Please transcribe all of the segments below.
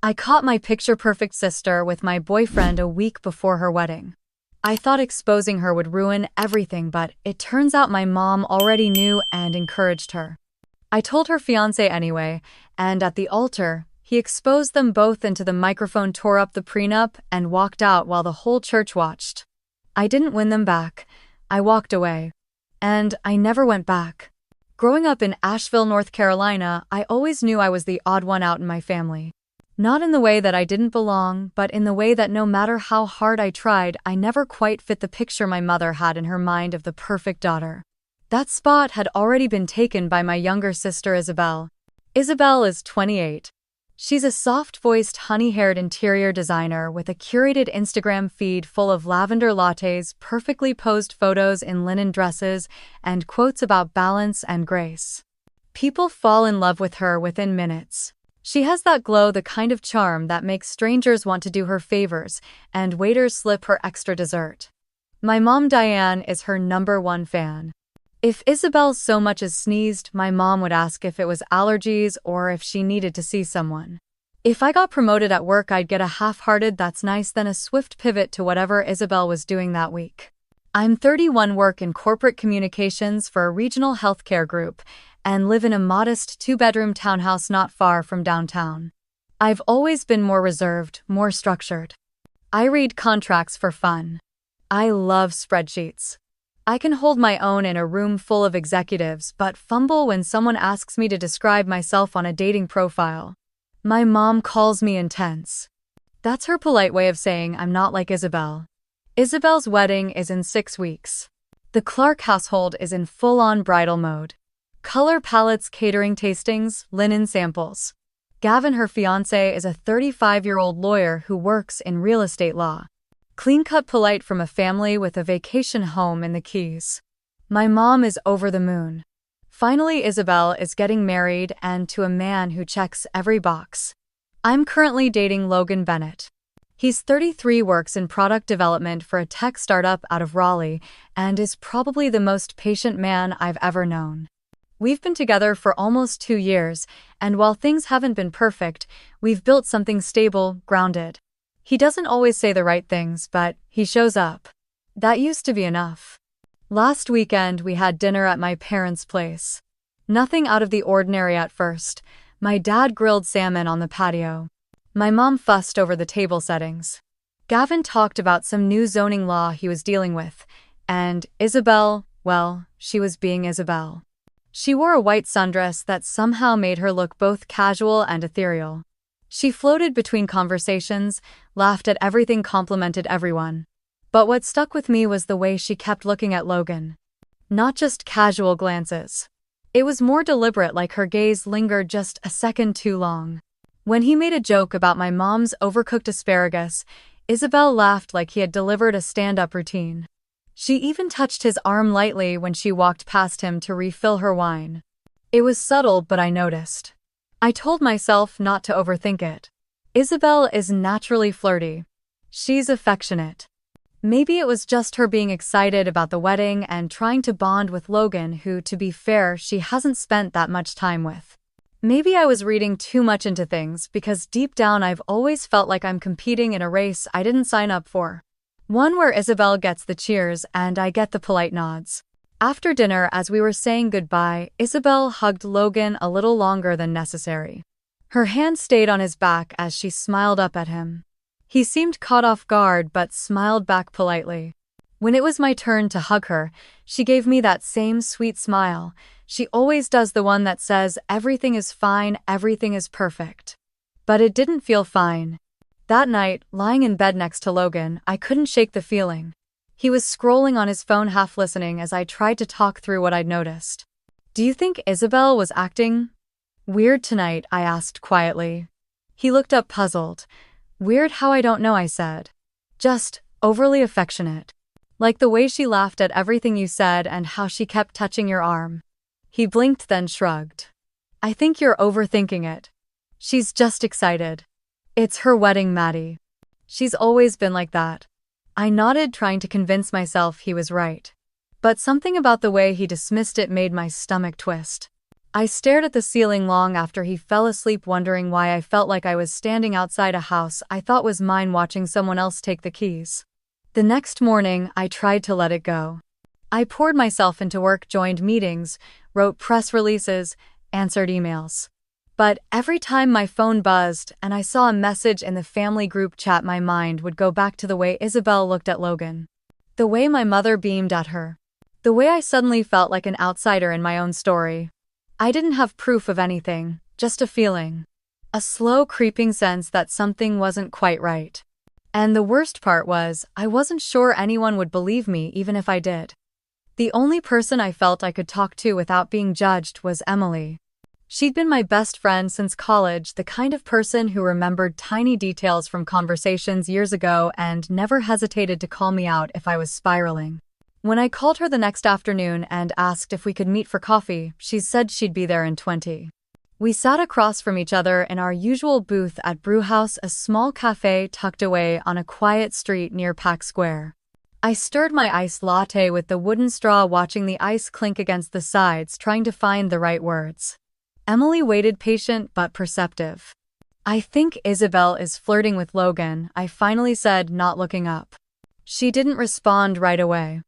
I caught my picture-perfect sister with my boyfriend a week before her wedding. I thought exposing her would ruin everything, but it turns out my mom already knew and encouraged her. I told her fiancé anyway, and at the altar, he exposed them both into the microphone, tore up the prenup, and walked out while the whole church watched. I didn't win them back. I walked away. And I never went back. Growing up in Asheville, North Carolina, I always knew I was the odd one out in my family. Not in the way that I didn't belong, but in the way that no matter how hard I tried, I never quite fit the picture my mother had in her mind of the perfect daughter. That spot had already been taken by my younger sister Isabel. Isabel is 28. She's a soft-voiced, honey-haired interior designer with a curated Instagram feed full of lavender lattes, perfectly posed photos in linen dresses, and quotes about balance and grace. People fall in love with her within minutes. She has that glow, the kind of charm that makes strangers want to do her favors, and waiters slip her extra dessert. My mom Diane is her #1 fan. If Isabel so much as sneezed, my mom would ask if it was allergies or if she needed to see someone. If I got promoted at work, I'd get a half-hearted "that's nice," then a swift pivot to whatever Isabel was doing that week. I'm 31, work in corporate communications for a regional healthcare group, and live in a modest 2-bedroom townhouse not far from downtown. I've always been more reserved, more structured. I read contracts for fun. I love spreadsheets. I can hold my own in a room full of executives, but fumble when someone asks me to describe myself on a dating profile. My mom calls me intense. That's her polite way of saying I'm not like Isabel. Isabel's wedding is in 6 weeks. The Clark household is in full-on bridal mode. Color palettes, catering, tastings, linen samples. Gavin, her fiancé, is a 35-year-old lawyer who works in real estate law. Clean-cut, polite, from a family with a vacation home in the Keys. My mom is over the moon. Finally, Isabel is getting married, and to a man who checks every box. I'm currently dating Logan Bennett. He's 33, works in product development for a tech startup out of Raleigh, and is probably the most patient man I've ever known. We've been together for almost 2 years, and while things haven't been perfect, we've built something stable, grounded. He doesn't always say the right things, but he shows up. That used to be enough. Last weekend, we had dinner at my parents' place. Nothing out of the ordinary at first. My dad grilled salmon on the patio. My mom fussed over the table settings. Gavin talked about some new zoning law he was dealing with, and Isabel, well, she was being Isabel. She wore a white sundress that somehow made her look both casual and ethereal. She floated between conversations, laughed at everything, complimented everyone. But what stuck with me was the way she kept looking at Logan. Not just casual glances. It was more deliberate, like her gaze lingered just a second too long. When he made a joke about my mom's overcooked asparagus, Isabel laughed like he had delivered a stand-up routine. She even touched his arm lightly when she walked past him to refill her wine. It was subtle, but I noticed. I told myself not to overthink it. Isabel is naturally flirty. She's affectionate. Maybe it was just her being excited about the wedding and trying to bond with Logan, who, to be fair, she hasn't spent that much time with. Maybe I was reading too much into things, because deep down I've always felt like I'm competing in a race I didn't sign up for. One where Isabel gets the cheers and I get the polite nods. After dinner, as we were saying goodbye, Isabel hugged Logan a little longer than necessary. Her hand stayed on his back as she smiled up at him. He seemed caught off guard but smiled back politely. When it was my turn to hug her, she gave me that same sweet smile. She always does, the one that says everything is fine, everything is perfect. But it didn't feel fine. That night, lying in bed next to Logan, I couldn't shake the feeling. He was scrolling on his phone, half listening as I tried to talk through what I'd noticed. "Do you think Isabel was acting weird tonight?" I asked quietly. He looked up, puzzled. "Weird? How? I don't know," I said. "Just overly affectionate. Like the way she laughed at everything you said and how she kept touching your arm." He blinked, then shrugged. "I think you're overthinking it. She's just excited. It's her wedding, Maddie. She's always been like that." I nodded, trying to convince myself he was right. But something about the way he dismissed it made my stomach twist. I stared at the ceiling long after he fell asleep, wondering why I felt like I was standing outside a house I thought was mine, watching someone else take the keys. The next morning, I tried to let it go. I poured myself into work, joined meetings, wrote press releases, answered emails. But every time my phone buzzed and I saw a message in the family group chat, my mind would go back to the way Isabel looked at Logan. The way my mother beamed at her. The way I suddenly felt like an outsider in my own story. I didn't have proof of anything, just a feeling. A slow creeping sense that something wasn't quite right. And the worst part was, I wasn't sure anyone would believe me even if I did. The only person I felt I could talk to without being judged was Emily. She'd been my best friend since college, the kind of person who remembered tiny details from conversations years ago and never hesitated to call me out if I was spiraling. When I called her the next afternoon and asked if we could meet for coffee, she said she'd be there in 20. We sat across from each other in our usual booth at Brewhouse, a small cafe tucked away on a quiet street near Pack Square. I stirred my iced latte with the wooden straw, watching the ice clink against the sides, trying to find the right words. Emily waited, patient but perceptive. "I think Isabel is flirting with Logan," I finally said, not looking up. She didn't respond right away.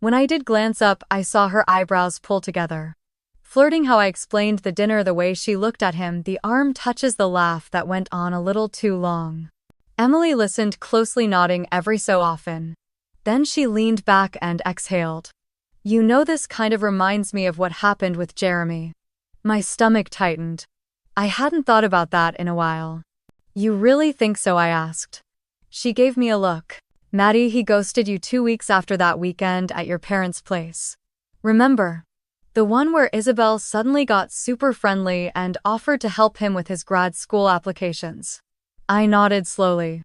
When I did glance up, I saw her eyebrows pull together. Flirting? How I explained the dinner, the way she looked at him, the arm touches, the laugh that went on a little too long. Emily listened closely, nodding every so often. Then she leaned back and exhaled. "You know, this kind of reminds me of what happened with Jeremy." My stomach tightened. I hadn't thought about that in a while. "You really think so?" I asked. She gave me a look. "Maddie, he ghosted you 2 weeks after that weekend at your parents' place. Remember? The one where Isabel suddenly got super friendly and offered to help him with his grad school applications." I nodded slowly.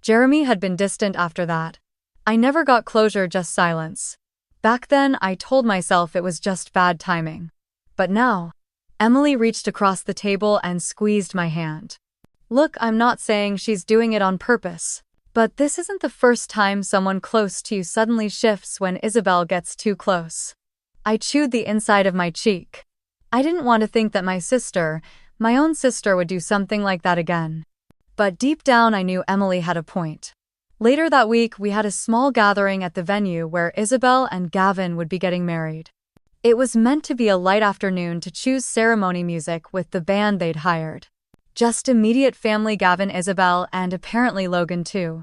Jeremy had been distant after that. I never got closure, just silence. Back then, I told myself it was just bad timing. But now, Emily reached across the table and squeezed my hand. "Look, I'm not saying she's doing it on purpose. But this isn't the first time someone close to you suddenly shifts when Isabel gets too close." I chewed the inside of my cheek. I didn't want to think that my own sister, would do something like that again. But deep down I knew Emily had a point. Later that week, we had a small gathering at the venue where Isabel and Gavin would be getting married. It was meant to be a light afternoon to choose ceremony music with the band they'd hired. Just immediate family: Gavin, Isabel, and apparently Logan too.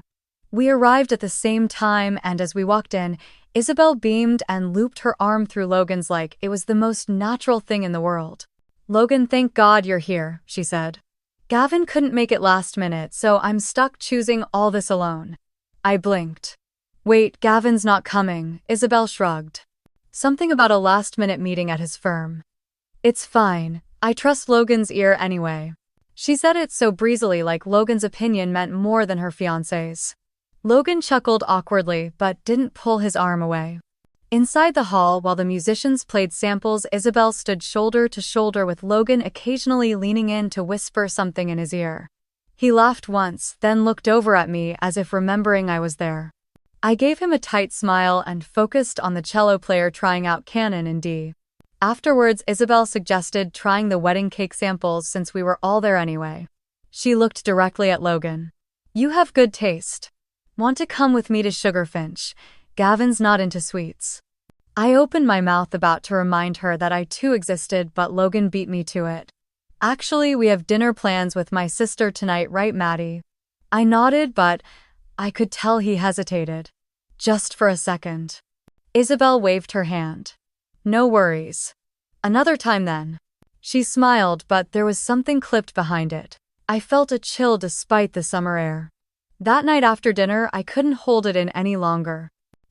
We arrived at the same time, and as we walked in, Isabel beamed and looped her arm through Logan's like it was the most natural thing in the world. "Logan, thank God you're here," she said. "Gavin couldn't make it last minute, so I'm stuck choosing all this alone." I blinked. "Wait, Gavin's not coming," Isabel shrugged. "Something about a last-minute meeting at his firm." "It's fine. I trust Logan's ear anyway." She said it so breezily, like Logan's opinion meant more than her fiancé's. Logan chuckled awkwardly but didn't pull his arm away. Inside the hall, while the musicians played samples, Isabel stood shoulder to shoulder with Logan, occasionally leaning in to whisper something in his ear. He laughed once, then looked over at me as if remembering I was there. I gave him a tight smile and focused on the cello player trying out Canon in D. Afterwards, Isabel suggested trying the wedding cake samples since we were all there anyway. She looked directly at Logan. "You have good taste. Want to come with me to Sugarfinch? Gavin's not into sweets." I opened my mouth about to remind her that I too existed, but Logan beat me to it. "Actually, we have dinner plans with my sister tonight, right, Maddie?" I nodded, but I could tell he hesitated. Just for a second. Isabel waved her hand. "No worries. Another time then." She smiled, but there was something clipped behind it. I felt a chill despite the summer air. That night after dinner, I couldn't hold it in any longer.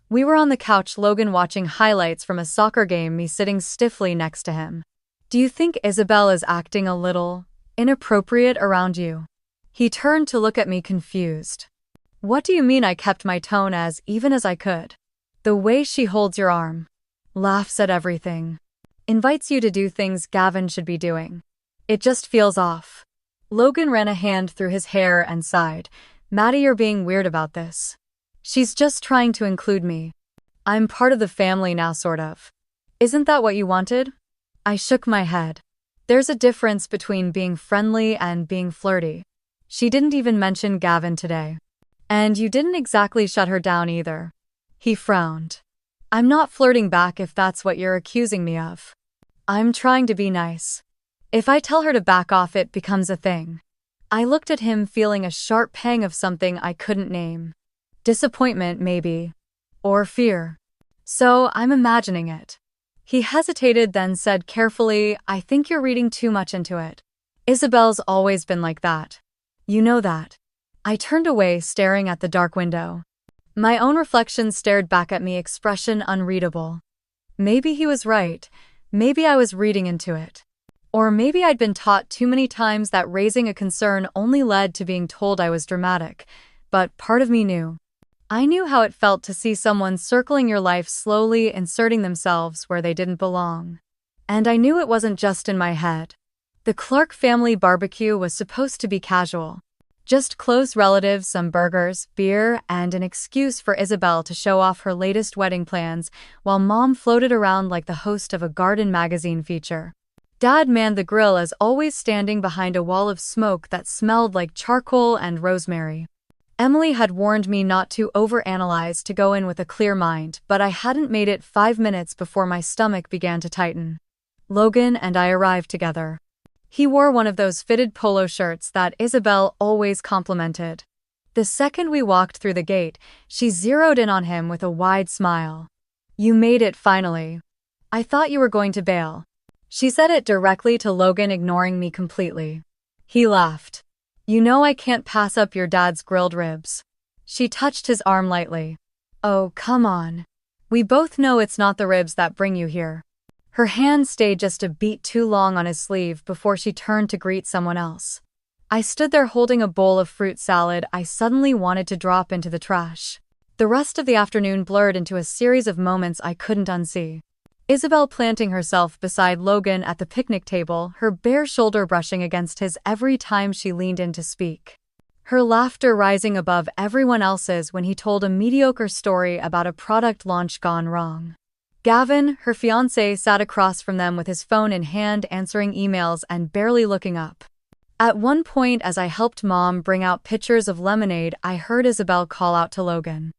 We were on the couch, Logan watching highlights from a soccer game, me sitting stiffly next to him. "Do you think Isabel is acting a little inappropriate around you?" He turned to look at me, confused. "What do you mean?" I kept my tone as even as I could. "The way she holds your arm. Laughs at everything. Invites you to do things Gavin should be doing. It just feels off." Logan ran a hand through his hair and sighed. "Maddie, you're being weird about this. She's just trying to include me. I'm part of the family now, sort of. Isn't that what you wanted?" I shook my head. There's a difference between being friendly and being flirty. She didn't even mention Gavin today. And you didn't exactly shut her down either. He frowned. I'm not flirting back if that's what you're accusing me of. I'm trying to be nice. If I tell her to back off, it becomes a thing. I looked at him, feeling a sharp pang of something I couldn't name. Disappointment, maybe. Or fear. So I'm imagining it. He hesitated, then said carefully, I think you're reading too much into it. Isabel's always been like that. You know that. I turned away, staring at the dark window. My own reflection stared back at me, expression unreadable. Maybe he was right. Maybe I was reading into it. Or maybe I'd been taught too many times that raising a concern only led to being told I was dramatic. But part of me knew. I knew how it felt to see someone circling your life, slowly inserting themselves where they didn't belong. And I knew it wasn't just in my head. The Clark family barbecue was supposed to be casual. Just close relatives, some burgers, beer, and an excuse for Isabel to show off her latest wedding plans, while Mom floated around like the host of a garden magazine feature. Dad manned the grill, as always, standing behind a wall of smoke that smelled like charcoal and rosemary. Emily had warned me not to overanalyze, to go in with a clear mind, but I hadn't made it 5 minutes before my stomach began to tighten. Logan and I arrived together. He wore one of those fitted polo shirts that Isabel always complimented. The second we walked through the gate, she zeroed in on him with a wide smile. You made it finally. I thought you were going to bail. She said it directly to Logan, ignoring me completely. He laughed. You know I can't pass up your dad's grilled ribs. She touched his arm lightly. Oh, come on. We both know it's not the ribs that bring you here. Her hand stayed just a beat too long on his sleeve before she turned to greet someone else. I stood there holding a bowl of fruit salad I suddenly wanted to drop into the trash. The rest of the afternoon blurred into a series of moments I couldn't unsee. Isabel planting herself beside Logan at the picnic table, her bare shoulder brushing against his every time she leaned in to speak. Her laughter rising above everyone else's when he told a mediocre story about a product launch gone wrong. Gavin, her fiancé, sat across from them with his phone in hand, answering emails and barely looking up. At one point, as I helped Mom bring out pitchers of lemonade, I heard Isabel call out to Logan.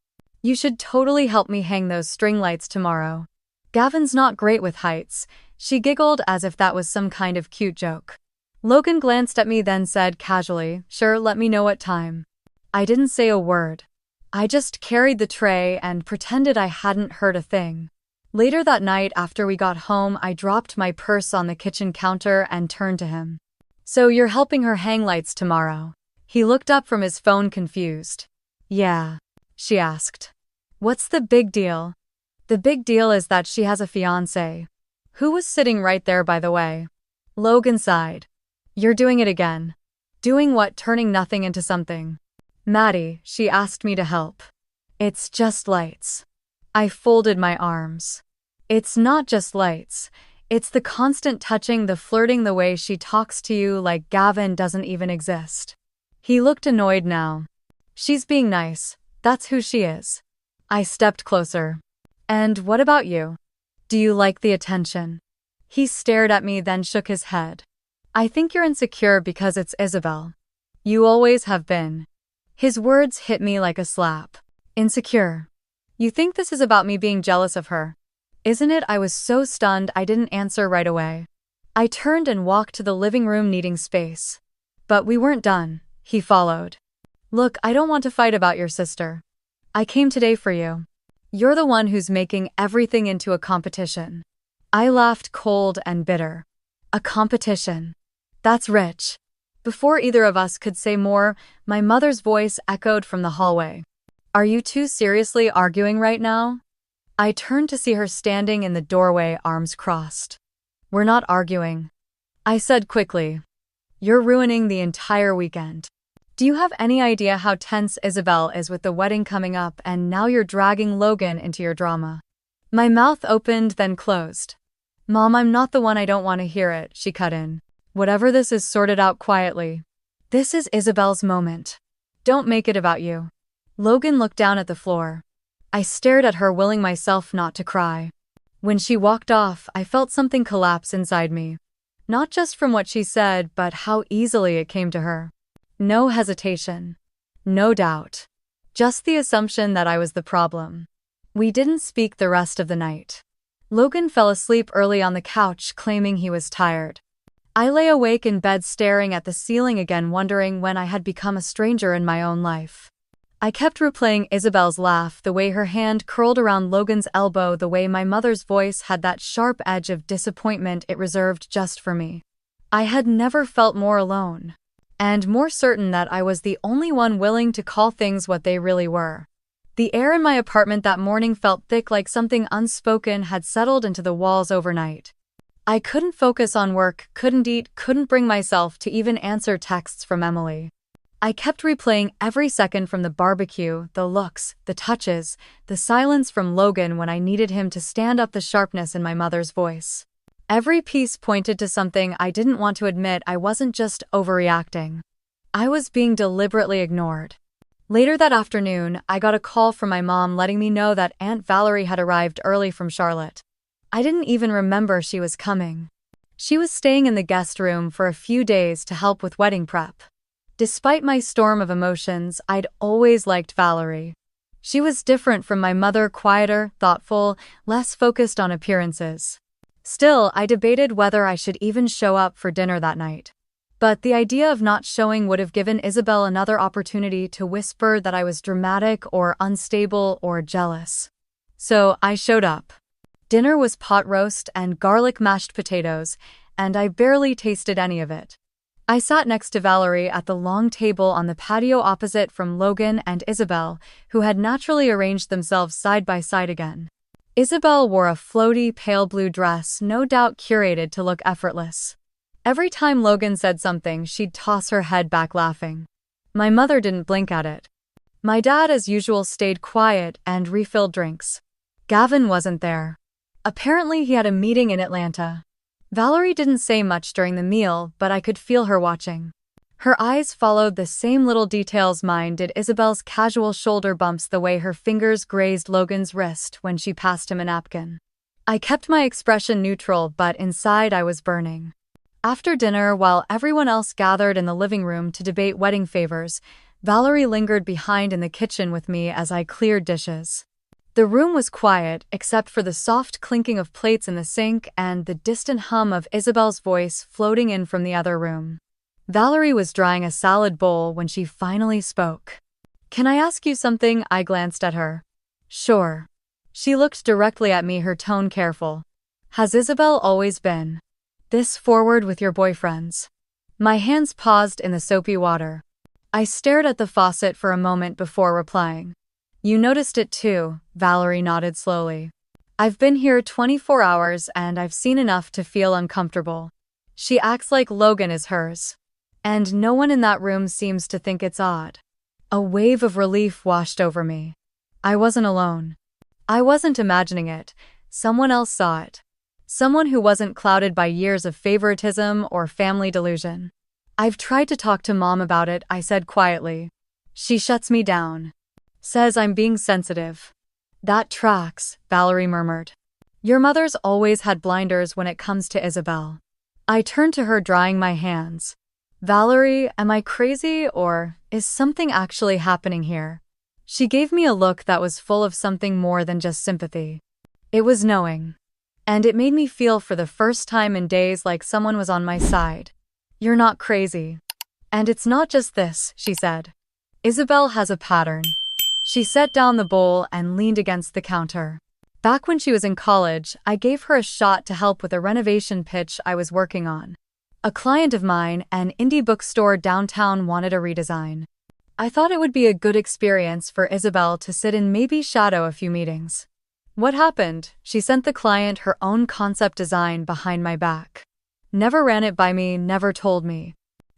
You should totally help me hang those string lights tomorrow. Gavin's not great with heights. She giggled as if that was some kind of cute joke. Logan glanced at me, then said casually, Sure, let me know what time. I didn't say a word. I just carried the tray and pretended I hadn't heard a thing. Later that night, after we got home, I dropped my purse on the kitchen counter and turned to him. So you're helping her hang lights tomorrow? He looked up from his phone, confused. Yeah, she asked. What's the big deal? The big deal is that she has a fiancé. Who was sitting right there, by the way? Logan sighed. You're doing it again. Doing what? Turning nothing into something. Maddie, she asked me to help. It's just lights. I folded my arms. It's not just lights. It's the constant touching, the flirting, the way she talks to you like Gavin doesn't even exist. He looked annoyed now. She's being nice. That's who she is. I stepped closer. And what about you? Do you like the attention? He stared at me, then shook his head. I think you're insecure because it's Isabel. You always have been. His words hit me like a slap. Insecure. You think this is about me being jealous of her? Isn't it? I was so stunned I didn't answer right away. I turned and walked to the living room, needing space. But we weren't done. He followed. Look, I don't want to fight about your sister. I came today for you. You're the one who's making everything into a competition. I laughed, cold and bitter. A competition. That's rich. Before either of us could say more, my mother's voice echoed from the hallway. Are you two seriously arguing right now? I turned to see her standing in the doorway, arms crossed. We're not arguing, I said quickly. You're ruining the entire weekend. Do you have any idea how tense Isabel is with the wedding coming up, and now you're dragging Logan into your drama? My mouth opened, then closed. Mom, I'm not the one. I don't want to hear it, she cut in. Whatever this is, sort it out quietly. This is Isabel's moment. Don't make it about you. Logan looked down at the floor. I stared at her, willing myself not to cry. When she walked off, I felt something collapse inside me. Not just from what she said, but how easily it came to her. No hesitation. No doubt. Just the assumption that I was the problem. We didn't speak the rest of the night. Logan fell asleep early on the couch, claiming he was tired. I lay awake in bed staring at the ceiling again, wondering when I had become a stranger in my own life. I kept replaying Isabel's laugh, the way her hand curled around Logan's elbow, the way my mother's voice had that sharp edge of disappointment it reserved just for me. I had never felt more alone. And more certain that I was the only one willing to call things what they really were. The air in my apartment that morning felt thick, like something unspoken had settled into the walls overnight. I couldn't focus on work, couldn't eat, couldn't bring myself to even answer texts from Emily. I kept replaying every second, from the barbecue, the looks, the touches, the silence from Logan when I needed him to stand up, the sharpness in my mother's voice. Every piece pointed to something I didn't want to admit. I wasn't just overreacting. I was being deliberately ignored. Later that afternoon, I got a call from my mom letting me know that Aunt Valerie had arrived early from Charlotte. I didn't even remember she was coming. She was staying in the guest room for a few days to help with wedding prep. Despite my storm of emotions, I'd always liked Valerie. She was different from my mother, quieter, thoughtful, less focused on appearances. Still, I debated whether I should even show up for dinner that night. But the idea of not showing would have given Isabel another opportunity to whisper that I was dramatic or unstable or jealous. So I showed up. Dinner was pot roast and garlic mashed potatoes, and I barely tasted any of it. I sat next to Valerie at the long table on the patio opposite from Logan and Isabel, who had naturally arranged themselves side by side again. Isabel wore a floaty pale blue dress, no doubt curated to look effortless. Every time Logan said something, she'd toss her head back laughing. My mother didn't blink at it. My dad, as usual, stayed quiet and refilled drinks. Gavin wasn't there. Apparently he had a meeting in Atlanta. Valerie didn't say much during the meal, but I could feel her watching. Her eyes followed the same little details mine did: Isabel's casual shoulder bumps, the way her fingers grazed Logan's wrist when she passed him a napkin. I kept my expression neutral, but inside I was burning. After dinner, while everyone else gathered in the living room to debate wedding favors, Valerie lingered behind in the kitchen with me as I cleared dishes. The room was quiet, except for the soft clinking of plates in the sink and the distant hum of Isabel's voice floating in from the other room. Valerie was drying a salad bowl when she finally spoke. "Can I ask you something?" I glanced at her. "Sure." She looked directly at me, her tone careful. "Has Isabel always been this forward with your boyfriends?" My hands paused in the soapy water. I stared at the faucet for a moment before replying. "You noticed it too," Valerie nodded slowly. "I've been here 24 hours and I've seen enough to feel uncomfortable. She acts like Logan is hers. And no one in that room seems to think it's odd." A wave of relief washed over me. I wasn't alone. I wasn't imagining it. Someone else saw it. Someone who wasn't clouded by years of favoritism or family delusion. "I've tried to talk to Mom about it," I said quietly. "She shuts me down. Says I'm being sensitive." "That tracks," Valerie murmured. "Your mother's always had blinders when it comes to Isabel." I turned to her, drying my hands. "Valerie, am I crazy, or is something actually happening here?" She gave me a look that was full of something more than just sympathy. It was knowing. And it made me feel for the first time in days like someone was on my side. "You're not crazy. And it's not just this," she said. "Isabel has a pattern." She set down the bowl and leaned against the counter. "Back when she was in college, I gave her a shot to help with a renovation pitch I was working on. A client of mine, an indie bookstore downtown, wanted a redesign. I thought it would be a good experience for Isabel to sit in, maybe shadow a few meetings. What happened? She sent the client her own concept design behind my back. Never ran it by me, never told me.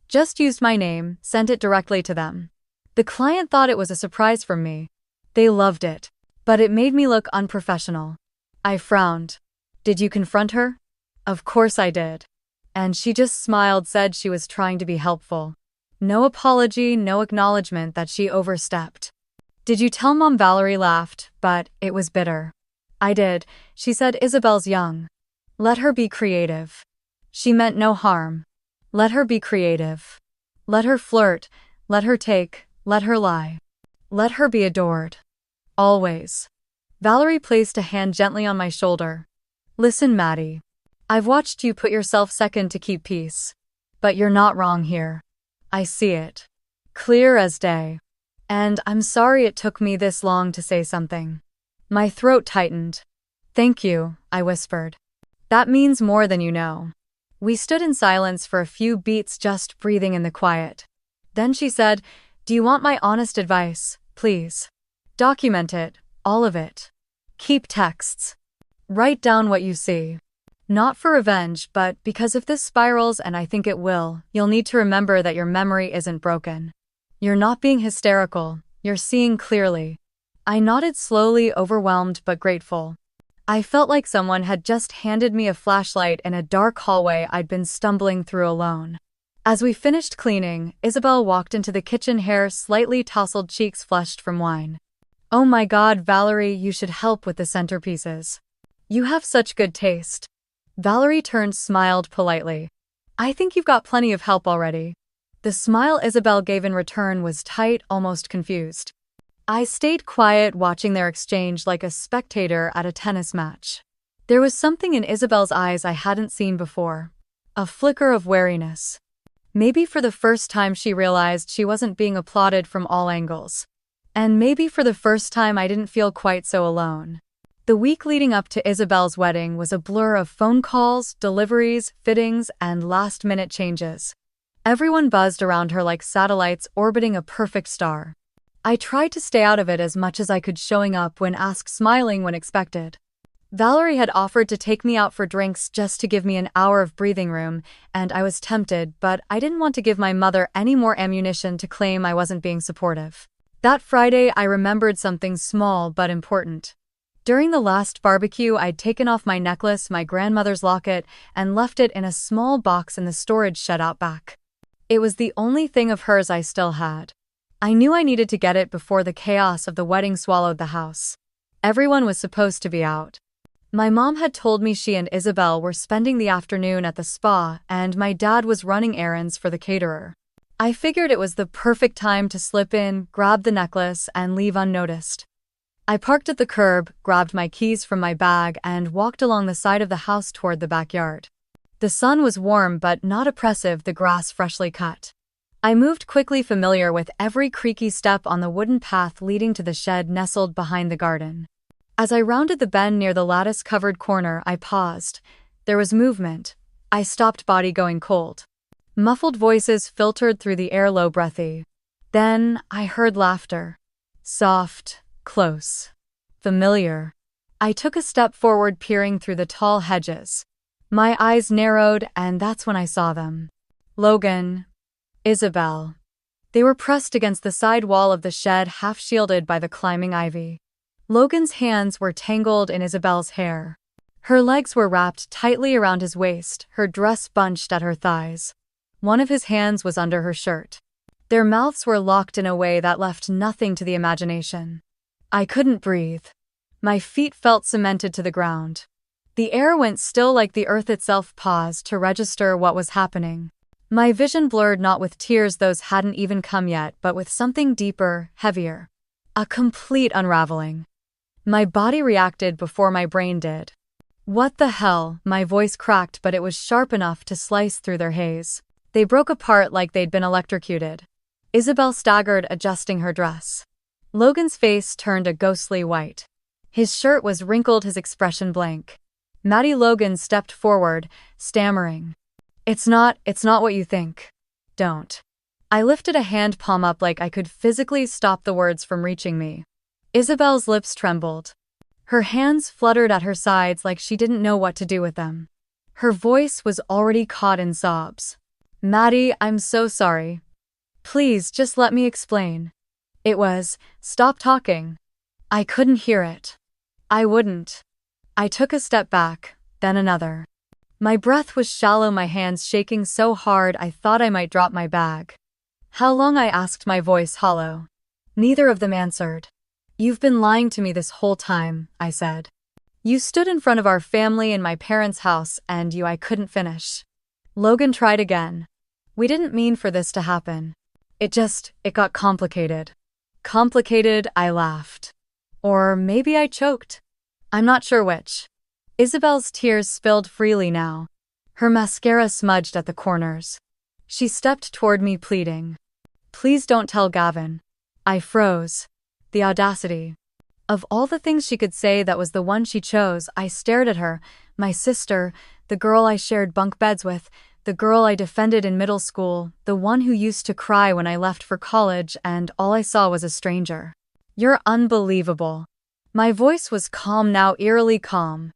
Just used my name, sent it directly to them. The client thought it was a surprise from me. They loved it. But it made me look unprofessional." I frowned. "Did you confront her?" "Of course I did. And she just smiled, said she was trying to be helpful. No apology, no acknowledgement that she overstepped." "Did you tell Mom?" Valerie laughed, but it was bitter. "I did. She said Isabel's young. Let her be creative. She meant no harm. Let her be creative. Let her flirt, let her take, let her lie. Let her be adored. Always. Valerie placed a hand gently on my shoulder. Listen, Maddie. I've watched you put yourself second to keep peace. But you're not wrong here. I see it. Clear as day. And I'm sorry it took me this long to say something. My throat tightened. Thank you, I whispered. That means more than you know. We stood in silence for a few beats, just breathing in the quiet. Then she said, "Do you want my honest advice, please? Document it, all of it. Keep texts. Write down what you see. Not for revenge, but because if this spirals, and I think it will, you'll need to remember that your memory isn't broken. You're not being hysterical, you're seeing clearly." I nodded slowly, overwhelmed but grateful. I felt like someone had just handed me a flashlight in a dark hallway I'd been stumbling through alone. As we finished cleaning, Isabel walked into the kitchen, hair slightly tousled, cheeks flushed from wine. "Oh my God, Valerie, you should help with the centerpieces. You have such good taste." Valerie turned, smiled politely. "I think you've got plenty of help already." The smile Isabel gave in return was tight, almost confused. I stayed quiet, watching their exchange like a spectator at a tennis match. There was something in Isabel's eyes I hadn't seen before. A flicker of wariness. Maybe for the first time she realized she wasn't being applauded from all angles. And maybe for the first time I didn't feel quite so alone. The week leading up to Isabel's wedding was a blur of phone calls, deliveries, fittings, and last-minute changes. Everyone buzzed around her like satellites orbiting a perfect star. I tried to stay out of it as much as I could, showing up when asked, smiling when expected. Valerie had offered to take me out for drinks just to give me an hour of breathing room, and I was tempted, but I didn't want to give my mother any more ammunition to claim I wasn't being supportive. That Friday, I remembered something small but important. During the last barbecue, I'd taken off my necklace, my grandmother's locket, and left it in a small box in the storage shed out back. It was the only thing of hers I still had. I knew I needed to get it before the chaos of the wedding swallowed the house. Everyone was supposed to be out. My mom had told me she and Isabel were spending the afternoon at the spa, and my dad was running errands for the caterer. I figured it was the perfect time to slip in, grab the necklace, and leave unnoticed. I parked at the curb, grabbed my keys from my bag, and walked along the side of the house toward the backyard. The sun was warm but not oppressive, the grass freshly cut. I moved quickly, familiar with every creaky step on the wooden path leading to the shed nestled behind the garden. As I rounded the bend near the lattice-covered corner, I paused. There was movement. I stopped, body going cold. Muffled voices filtered through the air, low, breathy. Then I heard laughter. Soft, close, familiar. I took a step forward, peering through the tall hedges. My eyes narrowed, and that's when I saw them. Logan. Isabel. They were pressed against the side wall of the shed, half shielded by the climbing ivy. Logan's hands were tangled in Isabel's hair. Her legs were wrapped tightly around his waist, her dress bunched at her thighs. One of his hands was under her shirt. Their mouths were locked in a way that left nothing to the imagination. I couldn't breathe. My feet felt cemented to the ground. The air went still, like the earth itself paused to register what was happening. My vision blurred, not with tears, those hadn't even come yet, but with something deeper, heavier. A complete unraveling. My body reacted before my brain did. "What the hell?" My voice cracked, but it was sharp enough to slice through their haze. They broke apart like they'd been electrocuted. Isabel staggered, adjusting her dress. Logan's face turned a ghostly white. His shirt was wrinkled, his expression blank. Maddie. Logan stepped forward, stammering. It's not what you think. Don't." I lifted a hand palm up like I could physically stop the words from reaching me. Isabel's lips trembled. Her hands fluttered at her sides like she didn't know what to do with them. Her voice was already caught in sobs. "Maddie, I'm so sorry. Please, just let me explain." It was, "Stop talking." I couldn't hear it. I wouldn't. I took a step back, then another. My breath was shallow, my hands shaking so hard I thought I might drop my bag. "How long?" I asked, my voice hollow. Neither of them answered. "You've been lying to me this whole time," I said. "You stood in front of our family in my parents' house, and I couldn't finish." Logan tried again. We didn't mean for this to happen. It got complicated. Complicated, I laughed. Or maybe I choked. I'm not sure which. Isabel's tears spilled freely now. Her mascara smudged at the corners. She stepped toward me pleading. Please don't tell Gavin. I froze. The audacity. Of all the things she could say, that was the one she chose. I stared at her, my sister, the girl I shared bunk beds with, the girl I defended in middle school, the one who used to cry when I left for college, and all I saw was a stranger. You're unbelievable. My voice was calm now, eerily calm.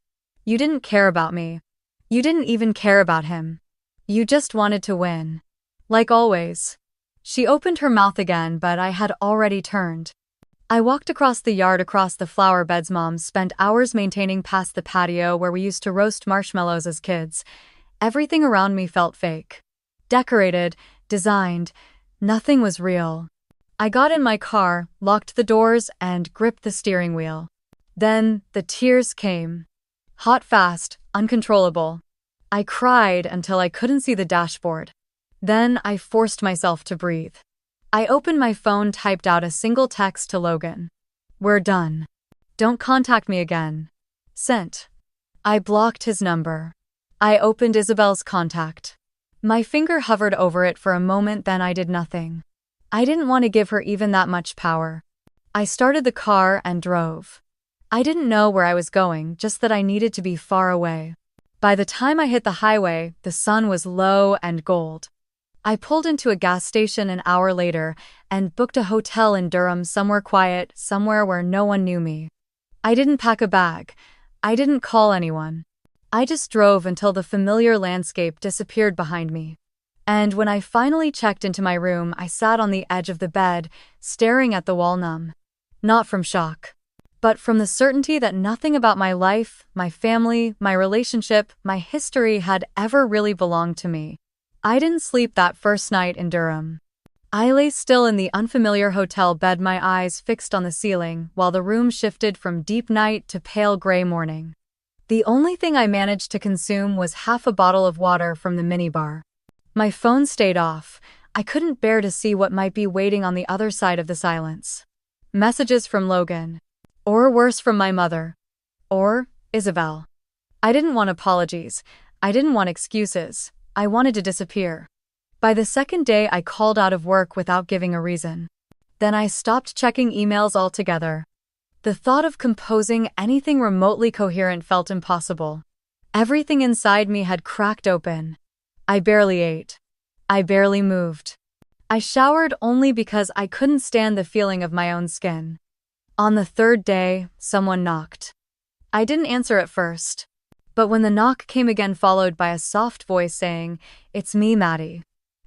You didn't care about me. You didn't even care about him. You just wanted to win. Like always. She opened her mouth again, but I had already turned. I walked across the yard, across the flower beds Mom spent hours maintaining, past the patio where we used to roast marshmallows as kids. Everything around me felt fake. Decorated, designed, nothing was real. I got in my car, locked the doors, and gripped the steering wheel. Then, the tears came. Hot, fast, uncontrollable. I cried until I couldn't see the dashboard. Then I forced myself to breathe. I opened my phone, typed out a single text to Logan. We're done. Don't contact me again. Sent. I blocked his number. I opened Isabel's contact. My finger hovered over it for a moment, then I did nothing. I didn't want to give her even that much power. I started the car and drove. I didn't know where I was going, just that I needed to be far away. By the time I hit the highway, the sun was low and gold. I pulled into a gas station an hour later and booked a hotel in Durham, somewhere quiet, somewhere where no one knew me. I didn't pack a bag. I didn't call anyone. I just drove until the familiar landscape disappeared behind me. And when I finally checked into my room, I sat on the edge of the bed, staring at the wall, numb. Not from shock, but from the certainty that nothing about my life, my family, my relationship, my history had ever really belonged to me. I didn't sleep that first night in Durham. I lay still in the unfamiliar hotel bed, my eyes fixed on the ceiling, while the room shifted from deep night to pale gray morning. The only thing I managed to consume was half a bottle of water from the minibar. My phone stayed off. I couldn't bear to see what might be waiting on the other side of the silence. Messages from Logan. Or worse, from my mother. Or Isabel. I didn't want apologies. I didn't want excuses. I wanted to disappear. By the second day, I called out of work without giving a reason. Then I stopped checking emails altogether. The thought of composing anything remotely coherent felt impossible. Everything inside me had cracked open. I barely ate. I barely moved. I showered only because I couldn't stand the feeling of my own skin. On the third day, someone knocked. I didn't answer at first. But when the knock came again, followed by a soft voice saying, "It's me, Maddie."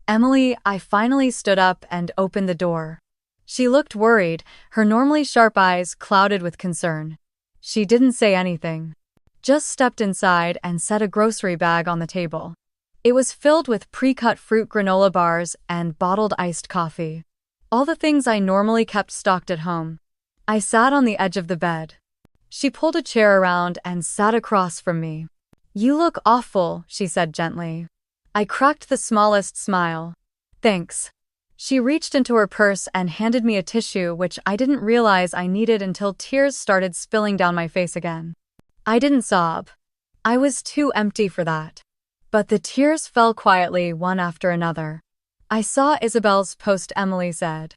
Emily, I finally stood up and opened the door. She looked worried, her normally sharp eyes clouded with concern. She didn't say anything. Just stepped inside and set a grocery bag on the table. It was filled with pre-cut fruit granola bars and bottled iced coffee. All the things I normally kept stocked at home. I sat on the edge of the bed. She pulled a chair around and sat across from me. "You look awful," she said gently. I cracked the smallest smile. "Thanks." She reached into her purse and handed me a tissue, which I didn't realize I needed until tears started spilling down my face again. I didn't sob. I was too empty for that. But the tears fell quietly, one after another. I saw Isabel's post, Emily said.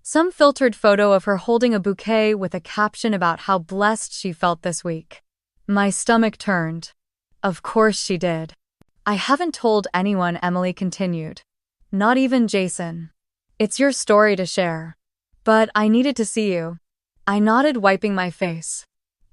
Some filtered photo of her holding a bouquet with a caption about how blessed she felt this week. My stomach turned. Of course she did. I haven't told anyone, Emily continued. Not even Jason. It's your story to share. But I needed to see you. I nodded, wiping my face.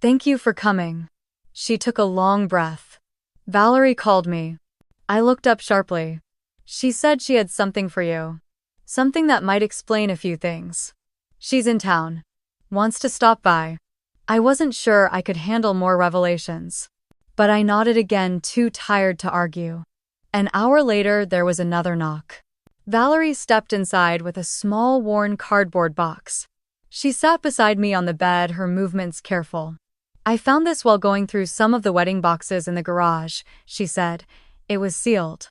Thank you for coming. She took a long breath. Valerie called me. I looked up sharply. She said she had something for you. Something that might explain a few things. She's in town. Wants to stop by. I wasn't sure I could handle more revelations. But I nodded again, too tired to argue. An hour later, there was another knock. Valerie stepped inside with a small, worn cardboard box. She sat beside me on the bed, her movements careful. I found this while going through some of the wedding boxes in the garage, she said. It was sealed.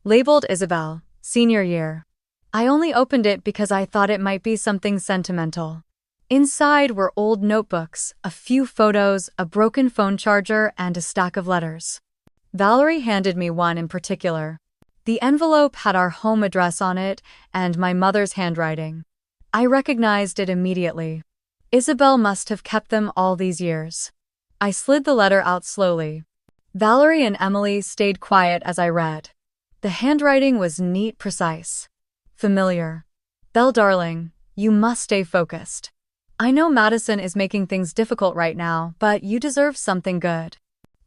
Labeled Isabel, senior year. I only opened it because I thought it might be something sentimental. Inside were old notebooks, a few photos, a broken phone charger, and a stack of letters. Valerie handed me one in particular. The envelope had our home address on it and my mother's handwriting. I recognized it immediately. Isabel must have kept them all these years. I slid the letter out slowly. Valerie and Emily stayed quiet as I read. The handwriting was neat, precise. Familiar. Belle darling, you must stay focused. I know Madison is making things difficult right now, but you deserve something good.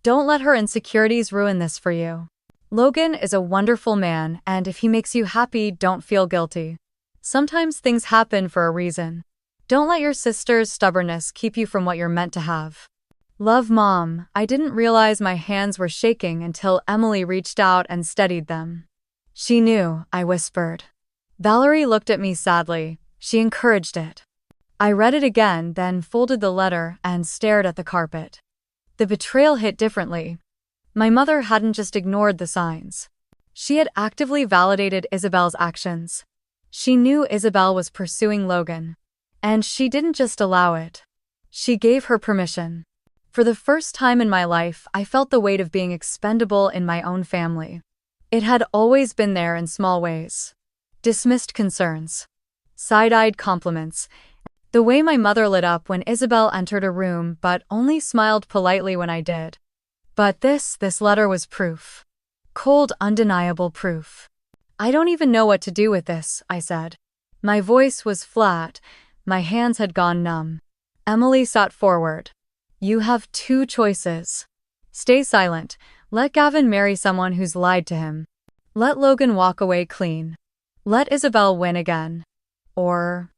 Don't let her insecurities ruin this for you. Logan is a wonderful man, and if he makes you happy, don't feel guilty. Sometimes things happen for a reason. Don't let your sister's stubbornness keep you from what you're meant to have. Love, Mom. I didn't realize my hands were shaking until Emily reached out and steadied them. She knew, I whispered. Valerie looked at me sadly. She encouraged it. I read it again, then folded the letter and stared at the carpet. The betrayal hit differently. My mother hadn't just ignored the signs. She had actively validated Isabel's actions. She knew Isabel was pursuing Logan. And she didn't just allow it. She gave her permission. For the first time in my life, I felt the weight of being expendable in my own family. It had always been there in small ways. Dismissed concerns. Side-eyed compliments. The way my mother lit up when Isabel entered a room but only smiled politely when I did. But this letter was proof. Cold, undeniable proof. I don't even know what to do with this, I said. My voice was flat, my hands had gone numb. Emily sat forward. You have two choices. Stay silent, let Gavin marry someone who's lied to him. Let Logan walk away clean. Let Isabel win again. Or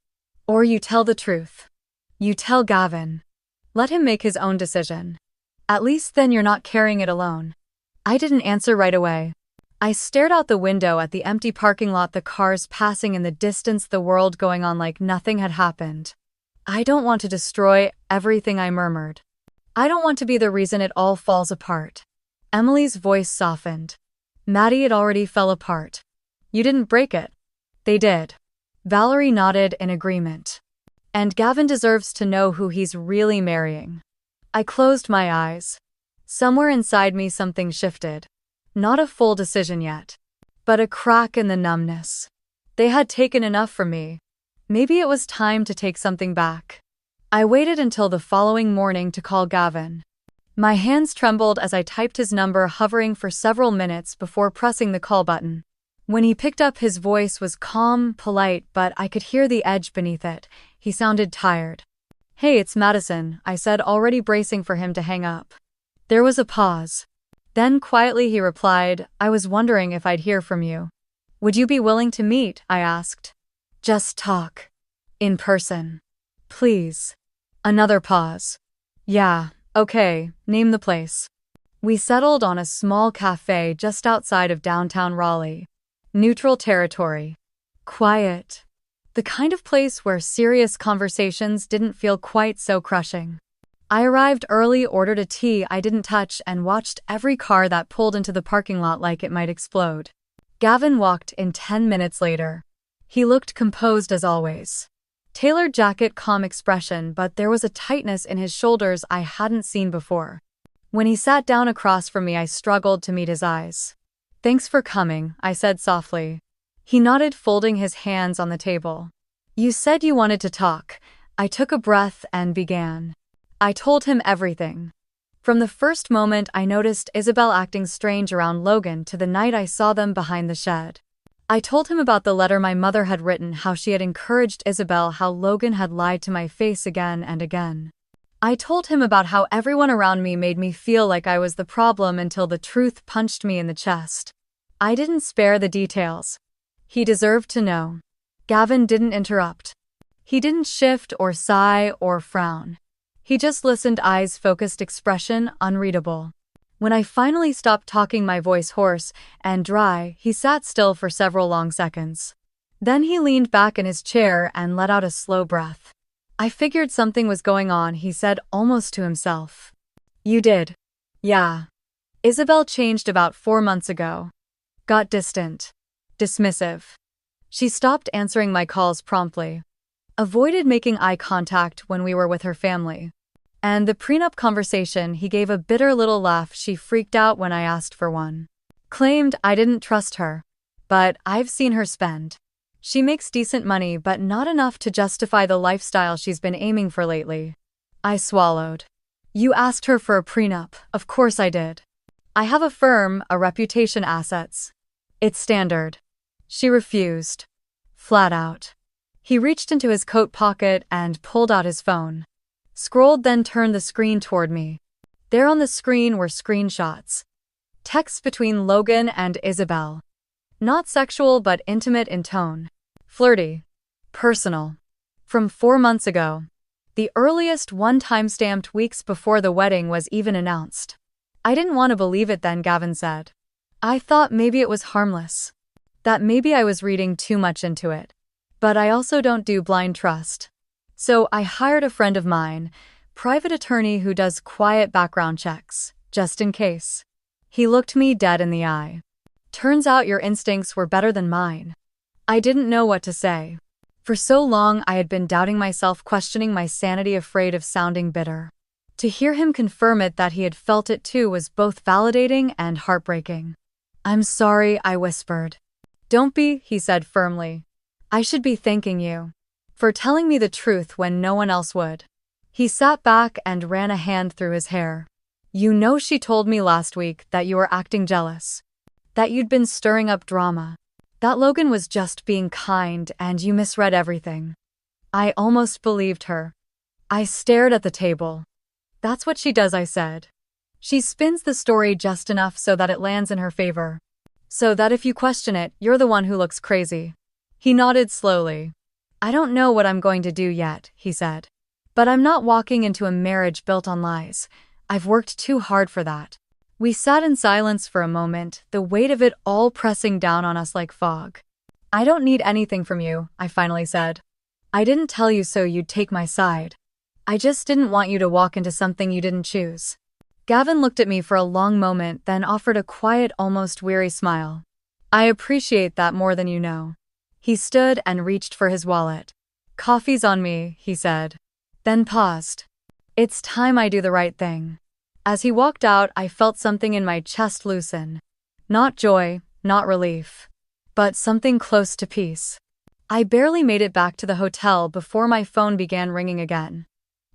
you tell the truth. You tell Gavin. Let him make his own decision. At least then you're not carrying it alone. I didn't answer right away. I stared out the window at the empty parking lot, the cars passing in the distance, the world going on like nothing had happened. I don't want to destroy everything, I murmured. I don't want to be the reason it all falls apart. Emily's voice softened. Maddie, it already fell apart. You didn't break it. They did. Valerie nodded in agreement. And Gavin deserves to know who he's really marrying. I closed my eyes. Somewhere inside me something shifted. Not a full decision yet, but a crack in the numbness. They had taken enough from me. Maybe it was time to take something back. I waited until the following morning to call Gavin. My hands trembled as I typed his number, hovering for several minutes before pressing the call button. When he picked up, his voice was calm, polite, but I could hear the edge beneath it. He sounded tired. Hey, it's Madison, I said, already bracing for him to hang up. There was a pause. Then quietly he replied, I was wondering if I'd hear from you. Would you be willing to meet? I asked. Just talk. In person. Please. Another pause. Yeah, okay, name the place. We settled on a small cafe just outside of downtown Raleigh. Neutral territory. Quiet. The kind of place where serious conversations didn't feel quite so crushing. I arrived early, ordered a tea I didn't touch, and watched every car that pulled into the parking lot like it might explode. Gavin walked in 10 minutes later. He looked composed as always. Tailored jacket, calm expression, but there was a tightness in his shoulders I hadn't seen before. When he sat down across from me, I struggled to meet his eyes. Thanks for coming, I said softly. He nodded, folding his hands on the table. You said you wanted to talk. I took a breath and began. I told him everything. From the first moment I noticed Isabel acting strange around Logan to the night I saw them behind the shed. I told him about the letter my mother had written, how she had encouraged Isabel, how Logan had lied to my face again and again. I told him about how everyone around me made me feel like I was the problem until the truth punched me in the chest. I didn't spare the details. He deserved to know. Gavin didn't interrupt. He didn't shift or sigh or frown. He just listened, eyes focused, expression unreadable. When I finally stopped talking, my voice hoarse and dry, he sat still for several long seconds. Then he leaned back in his chair and let out a slow breath. I figured something was going on, he said, almost to himself. You did? Yeah. Isabel changed about 4 months ago. Got distant. Dismissive. She stopped answering my calls promptly. Avoided making eye contact when we were with her family. And the prenup conversation, he gave a bitter little laugh. She freaked out when I asked for one. Claimed I didn't trust her. But I've seen her spend. She makes decent money, but not enough to justify the lifestyle she's been aiming for lately. I swallowed. You asked her for a prenup. Of course I did. I have a firm, a reputation, assets. It's standard. She refused. Flat out. He reached into his coat pocket and pulled out his phone. Scrolled, then turned the screen toward me. There on the screen were screenshots. Texts between Logan and Isabel. Not sexual but intimate in tone. Flirty. Personal. From 4 months ago. The earliest one time-stamped weeks before the wedding was even announced. I didn't want to believe it then, Gavin said. I thought maybe it was harmless. That maybe I was reading too much into it. But I also don't do blind trust. So I hired a friend of mine, private attorney who does quiet background checks, just in case. He looked me dead in the eye. Turns out your instincts were better than mine. I didn't know what to say. For so long I had been doubting myself, questioning my sanity, afraid of sounding bitter. To hear him confirm it, that he had felt it too, was both validating and heartbreaking. I'm sorry, I whispered. Don't be, he said firmly. I should be thanking you for telling me the truth when no one else would. He sat back and ran a hand through his hair. You know, she told me last week that you were acting jealous. That you'd been stirring up drama. That Logan was just being kind and you misread everything. I almost believed her. I stared at the table. That's what she does, I said. She spins the story just enough so that it lands in her favor. So that if you question it, you're the one who looks crazy. He nodded slowly. I don't know what I'm going to do yet, he said. But I'm not walking into a marriage built on lies. I've worked too hard for that. We sat in silence for a moment, the weight of it all pressing down on us like fog. I don't need anything from you, I finally said. I didn't tell you so you'd take my side. I just didn't want you to walk into something you didn't choose. Gavin looked at me for a long moment, then offered a quiet, almost weary smile. I appreciate that more than you know. He stood and reached for his wallet. Coffee's on me, he said. Then paused. It's time I do the right thing. As he walked out, I felt something in my chest loosen. Not joy, not relief, but something close to peace. I barely made it back to the hotel before my phone began ringing again.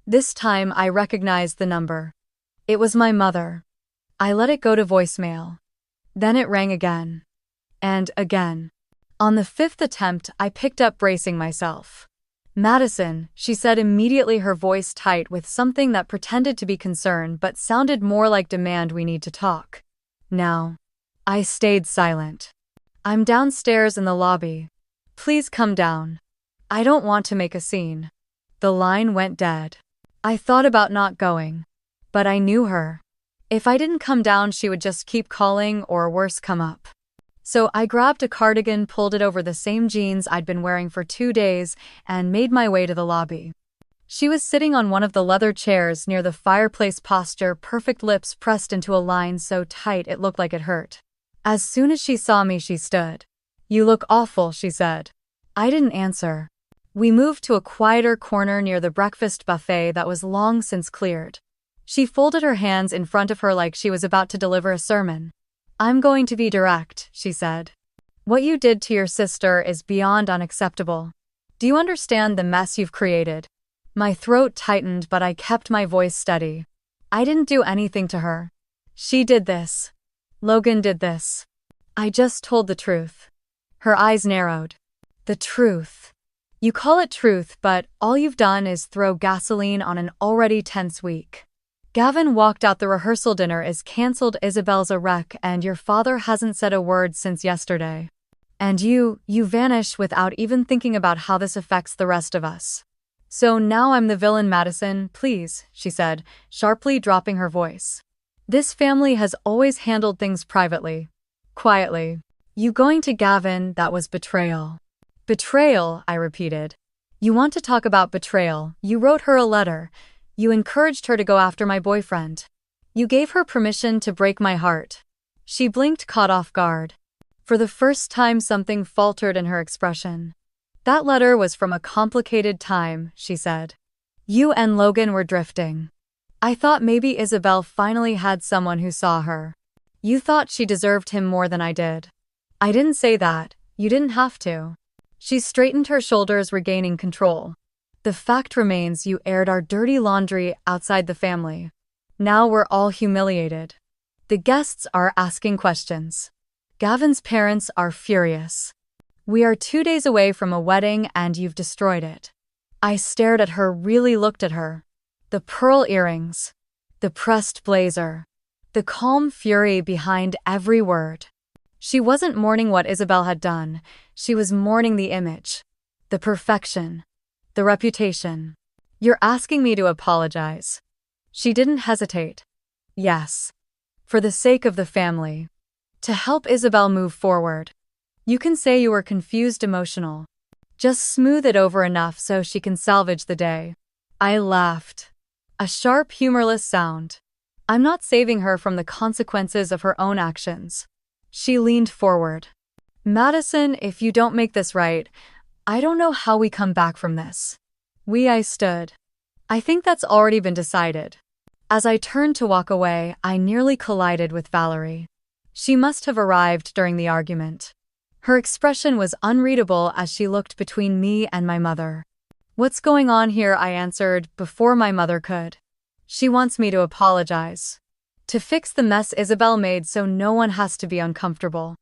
This time I recognized the number. It was my mother. I let it go to voicemail. Then it rang again. And again. On the 5th attempt, I picked up, bracing myself. Madison, she said immediately, her voice tight with something that pretended to be concern but sounded more like demand. We need to talk. Now. I stayed silent. I'm downstairs in the lobby. Please come down. I don't want to make a scene. The line went dead. I thought about not going. But I knew her. If I didn't come down, she would just keep calling or worse, come up. So I grabbed a cardigan, pulled it over the same jeans I'd been wearing for 2 days, and made my way to the lobby. She was sitting on one of the leather chairs near the fireplace, posture perfect, lips pressed into a line so tight it looked like it hurt. As soon as she saw me, she stood. You look awful, she said. I didn't answer. We moved to a quieter corner near the breakfast buffet that was long since cleared. She folded her hands in front of her like she was about to deliver a sermon. I'm going to be direct, she said. What you did to your sister is beyond unacceptable. Do you understand the mess you've created? My throat tightened, but I kept my voice steady. I didn't do anything to her. She did this. Logan did this. I just told the truth. Her eyes narrowed. The truth. You call it truth, but all you've done is throw gasoline on an already tense week. Gavin walked out. The rehearsal dinner is cancelled. Isabel's a wreck, and your father hasn't said a word since yesterday. And you vanish without even thinking about how this affects the rest of us. So now I'm the villain. Madison, please, she said, sharply dropping her voice. This family has always handled things privately. Quietly. You going to Gavin, that was betrayal. Betrayal, I repeated. You want to talk about betrayal? You wrote her a letter. You encouraged her to go after my boyfriend. You gave her permission to break my heart. She blinked, caught off guard. For the first time, something faltered in her expression. That letter was from a complicated time, she said. You and Logan were drifting. I thought maybe Isabel finally had someone who saw her. You thought she deserved him more than I did. I didn't say that. You didn't have to. She straightened her shoulders, regaining control. The fact remains you aired our dirty laundry outside the family. Now we're all humiliated. The guests are asking questions. Gavin's parents are furious. We are 2 days away from a wedding and you've destroyed it. I stared at her, really looked at her. The pearl earrings. The pressed blazer. The calm fury behind every word. She wasn't mourning what Isabel had done. She was mourning the image. The perfection. The reputation. You're asking me to apologize. She didn't hesitate. Yes. For the sake of the family. To help Isabel move forward. You can say you were confused, emotional. Just smooth it over enough so she can salvage the day. I laughed. A sharp, humorless sound. I'm not saving her from the consequences of her own actions. She leaned forward. Madison, if you don't make this right, I don't know how we come back from this. I stood. I think that's already been decided. As I turned to walk away, I nearly collided with Valerie. She must have arrived during the argument. Her expression was unreadable as she looked between me and my mother. What's going on here? I answered before my mother could. She wants me to apologize. To fix the mess Isabel made so no one has to be uncomfortable.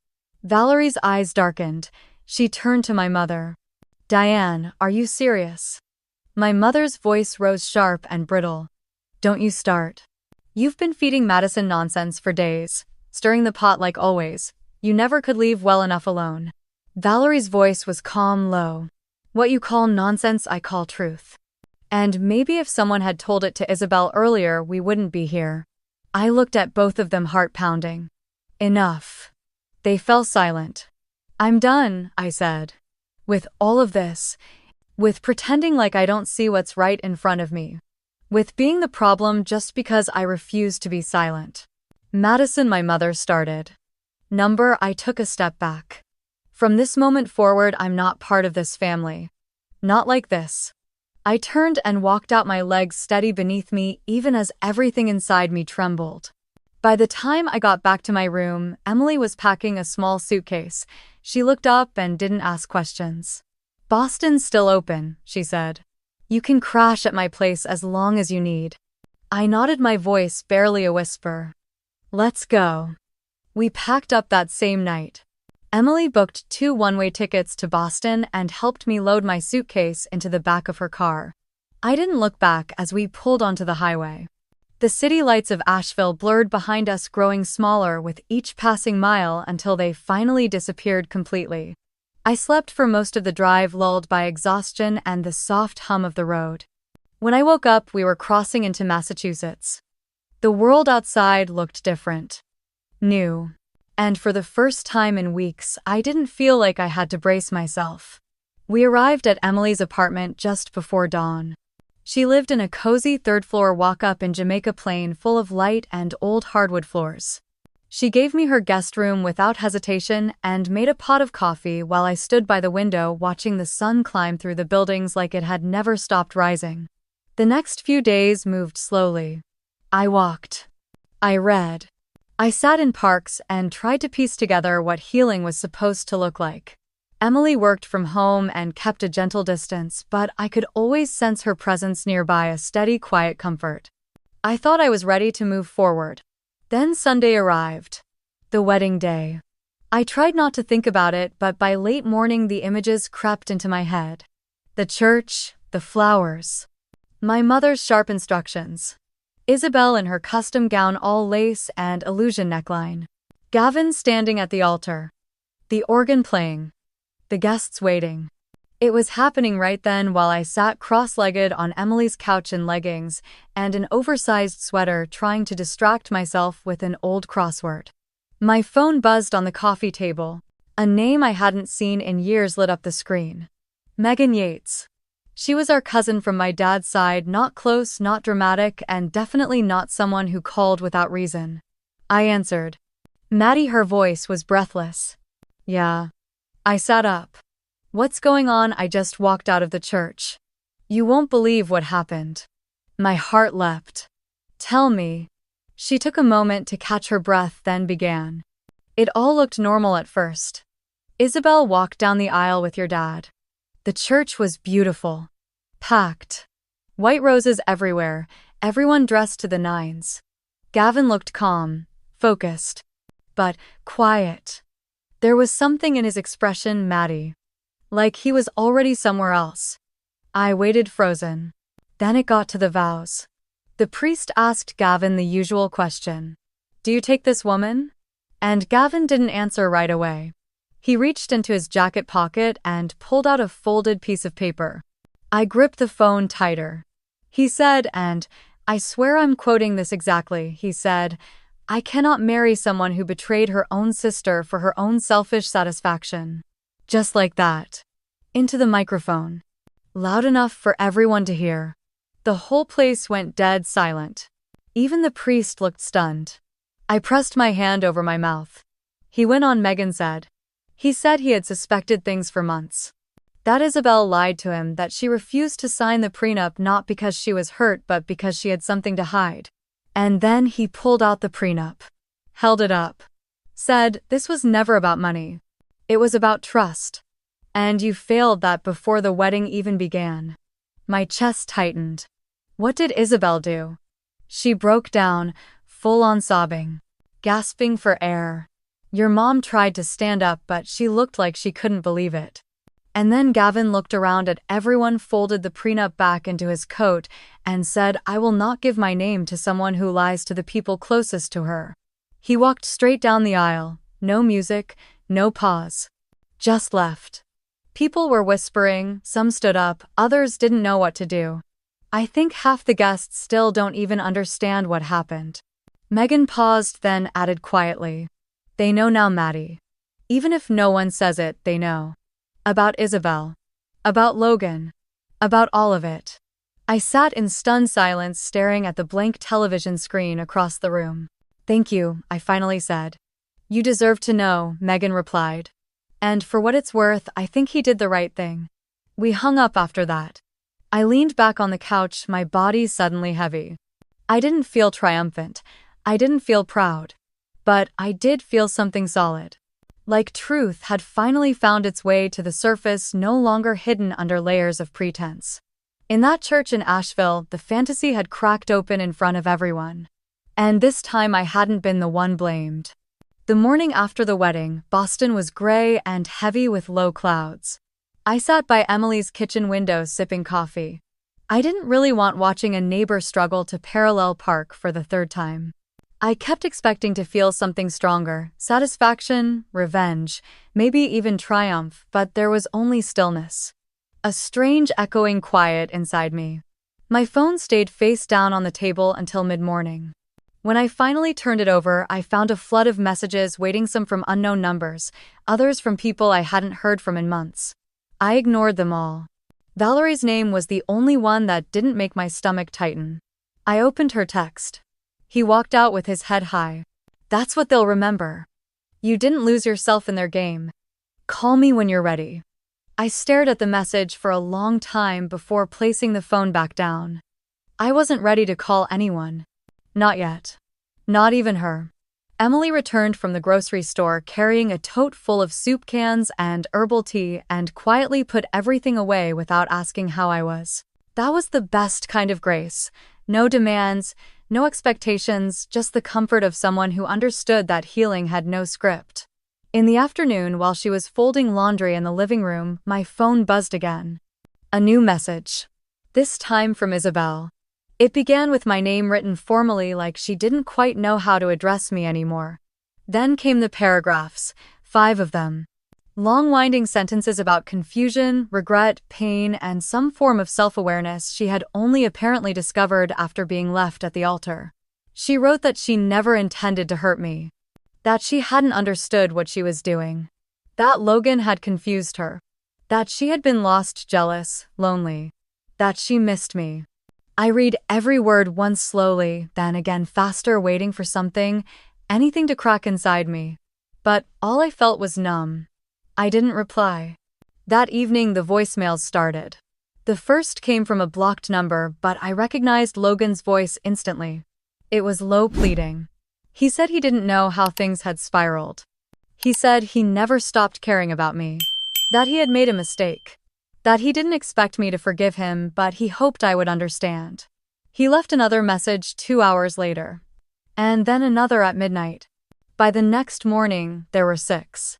Valerie's eyes darkened. She turned to my mother. Diane, are you serious? My mother's voice rose sharp and brittle. Don't you start. You've been feeding Madison nonsense for days, stirring the pot like always. You never could leave well enough alone. Valerie's voice was calm, low. What you call nonsense, I call truth. And maybe if someone had told it to Isabel earlier, we wouldn't be here. I looked at both of them, heart pounding. Enough. They fell silent. I'm done, I said. With all of this. With pretending like I don't see what's right in front of me. With being the problem just because I refuse to be silent. Madison, my mother started. I took a step back. From this moment forward, I'm not part of this family. Not like this. I turned and walked out, my legs steady beneath me even as everything inside me trembled. By the time I got back to my room, Emily was packing a small suitcase. She looked up and didn't ask questions. Boston's still open, she said. You can crash at my place as long as you need. I nodded, my voice barely a whisper. Let's go. We packed up that same night. Emily booked 2 one-way tickets to Boston and helped me load my suitcase into the back of her car. I didn't look back as we pulled onto the highway. The city lights of Asheville blurred behind us, growing smaller with each passing mile until they finally disappeared completely. I slept for most of the drive, lulled by exhaustion and the soft hum of the road. When I woke up, we were crossing into Massachusetts. The world outside looked different. New. And for the first time in weeks, I didn't feel like I had to brace myself. We arrived at Emily's apartment just before dawn. She lived in a cozy 3rd-floor walk-up in Jamaica Plain, full of light and old hardwood floors. She gave me her guest room without hesitation and made a pot of coffee while I stood by the window watching the sun climb through the buildings like it had never stopped rising. The next few days moved slowly. I walked. I read. I sat in parks and tried to piece together what healing was supposed to look like. Emily worked from home and kept a gentle distance, but I could always sense her presence nearby, a steady, quiet comfort. I thought I was ready to move forward. Then Sunday arrived. The wedding day. I tried not to think about it, but by late morning the images crept into my head. The church, the flowers. My mother's sharp instructions. Isabel in her custom gown, all lace and illusion neckline. Gavin standing at the altar. The organ playing. The guests waiting. It was happening right then while I sat cross-legged on Emily's couch in leggings and an oversized sweater, trying to distract myself with an old crossword. My phone buzzed on the coffee table. A name I hadn't seen in years lit up the screen. Megan Yates. She was our cousin from my dad's side, not close, not dramatic, and definitely not someone who called without reason. I answered. Maddie, her voice was breathless. Yeah. I sat up. What's going on? I just walked out of the church. You won't believe what happened. My heart leapt. Tell me. She took a moment to catch her breath, then began. It all looked normal at first. Isabel walked down the aisle with your dad. The church was beautiful. Packed. White roses everywhere, everyone dressed to the nines. Gavin looked calm, focused, but quiet. There was something in his expression, Maddie. Like he was already somewhere else. I waited frozen. Then it got to the vows. The priest asked Gavin the usual question. Do you take this woman? And Gavin didn't answer right away. He reached into his jacket pocket and pulled out a folded piece of paper. I gripped the phone tighter. He said, and I swear I'm quoting this exactly, he said, I cannot marry someone who betrayed her own sister for her own selfish satisfaction. Just like that. Into the microphone. Loud enough for everyone to hear. The whole place went dead silent. Even the priest looked stunned. I pressed my hand over my mouth. He went on. Megan said. He said he had suspected things for months. That Isabel lied to him, that she refused to sign the prenup not because she was hurt but because she had something to hide. And then he pulled out the prenup. Held it up. Said, this was never about money. It was about trust. And you failed that before the wedding even began. My chest tightened. What did Isabel do? She broke down, full on sobbing. Gasping for air. Your mom tried to stand up but she looked like she couldn't believe it. And then Gavin looked around at everyone, folded the prenup back into his coat, and said, I will not give my name to someone who lies to the people closest to her. He walked straight down the aisle, no music, no pause. Just left. People were whispering, some stood up, others didn't know what to do. I think half the guests still don't even understand what happened. Megan paused, then added quietly. They know now, Maddie. Even if no one says it, they know. About Isabel. About Logan. About all of it. I sat in stunned silence, staring at the blank television screen across the room. Thank you, I finally said. You deserve to know, Megan replied. And for what it's worth, I think he did the right thing. We hung up after that. I leaned back on the couch, my body suddenly heavy. I didn't feel triumphant. I didn't feel proud. But I did feel something solid. Like truth had finally found its way to the surface, no longer hidden under layers of pretense. In that church in Asheville, the fantasy had cracked open in front of everyone. And this time I hadn't been the one blamed. The morning after the wedding, Boston was gray and heavy with low clouds. I sat by Emily's kitchen window sipping coffee. I didn't really want watching a neighbor struggle to parallel park for the third time. I kept expecting to feel something stronger, satisfaction, revenge, maybe even triumph, but there was only stillness. A strange echoing quiet inside me. My phone stayed face down on the table until mid-morning. When I finally turned it over, I found a flood of messages, waiting, some from unknown numbers, others from people I hadn't heard from in months. I ignored them all. Valerie's name was the only one that didn't make my stomach tighten. I opened her text. He walked out with his head high. That's what they'll remember. You didn't lose yourself in their game. Call me when you're ready. I stared at the message for a long time before placing the phone back down. I wasn't ready to call anyone. Not yet. Not even her. Emily returned from the grocery store carrying a tote full of soup cans and herbal tea and quietly put everything away without asking how I was. That was the best kind of grace. No demands, no expectations, just the comfort of someone who understood that healing had no script. In the afternoon, while she was folding laundry in the living room, my phone buzzed again. A new message. This time from Isabel. It began with my name written formally, like she didn't quite know how to address me anymore. Then came the paragraphs, 5 of them. Long winding sentences about confusion, regret, pain, and some form of self-awareness she had only apparently discovered after being left at the altar. She wrote that she never intended to hurt me. That she hadn't understood what she was doing. That Logan had confused her. That she had been lost, jealous, lonely. That she missed me. I read every word once slowly, then again faster, waiting for something, anything to crack inside me. But all I felt was numb. I didn't reply. That evening, the voicemails started. The first came from a blocked number, but I recognized Logan's voice instantly. It was low, pleading. He said he didn't know how things had spiraled. He said he never stopped caring about me. That he had made a mistake. That he didn't expect me to forgive him, but he hoped I would understand. He left another message 2 hours later. And then another at midnight. By the next morning, there were 6.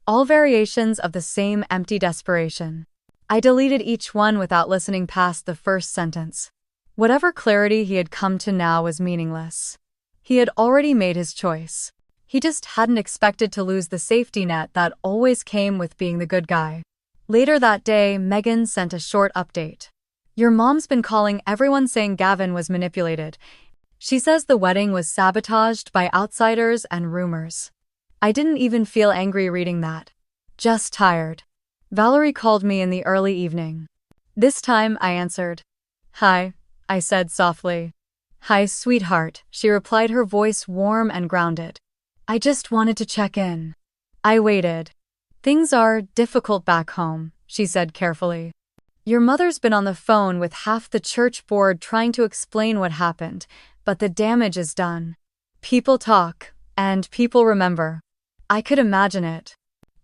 All variations of the same empty desperation. I deleted each one without listening past the first sentence. Whatever clarity he had come to now was meaningless. He had already made his choice. He just hadn't expected to lose the safety net that always came with being the good guy. Later that day, Megan sent a short update. Your mom's been calling everyone saying Gavin was manipulated. She says the wedding was sabotaged by outsiders and rumors. I didn't even feel angry reading that. Just tired. Valerie called me in the early evening. This time, I answered. Hi, I said softly. Hi, sweetheart, she replied, her voice warm and grounded. I just wanted to check in. I waited. Things are difficult back home, she said carefully. Your mother's been on the phone with half the church board trying to explain what happened, but the damage is done. People talk, and people remember. I could imagine it.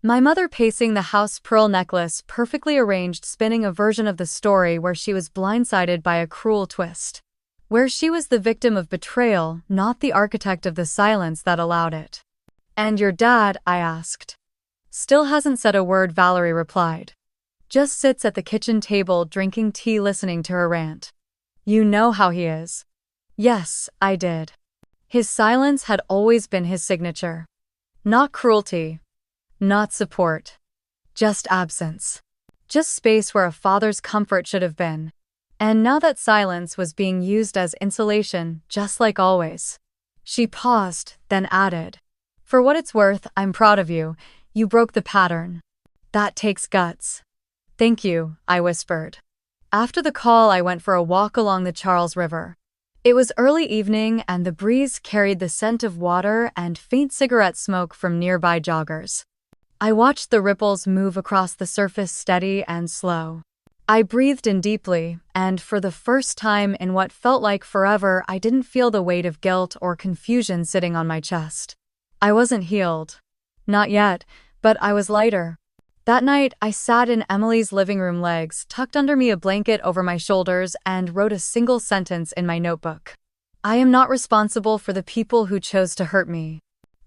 My mother pacing the house, pearl necklace perfectly arranged, spinning a version of the story where she was blindsided by a cruel twist. Where she was the victim of betrayal, not the architect of the silence that allowed it. And your dad, I asked. Still hasn't said a word, Valerie replied. Just sits at the kitchen table drinking tea, listening to her rant. You know how he is. Yes, I did. His silence had always been his signature. Not cruelty. Not support. Just absence. Just space where a father's comfort should have been. And now that silence was being used as insulation, just like always. She paused, then added. For what it's worth, I'm proud of you. You broke the pattern. That takes guts. Thank you, I whispered. After the call, I went for a walk along the Charles River. It was early evening, and the breeze carried the scent of water and faint cigarette smoke from nearby joggers. I watched the ripples move across the surface, steady and slow. I breathed in deeply, and for the first time in what felt like forever, I didn't feel the weight of guilt or confusion sitting on my chest. I wasn't healed. Not yet, but I was lighter. That night, I sat in Emily's living room, legs tucked under me, a blanket over my shoulders, and wrote a single sentence in my notebook. I am not responsible for the people who chose to hurt me.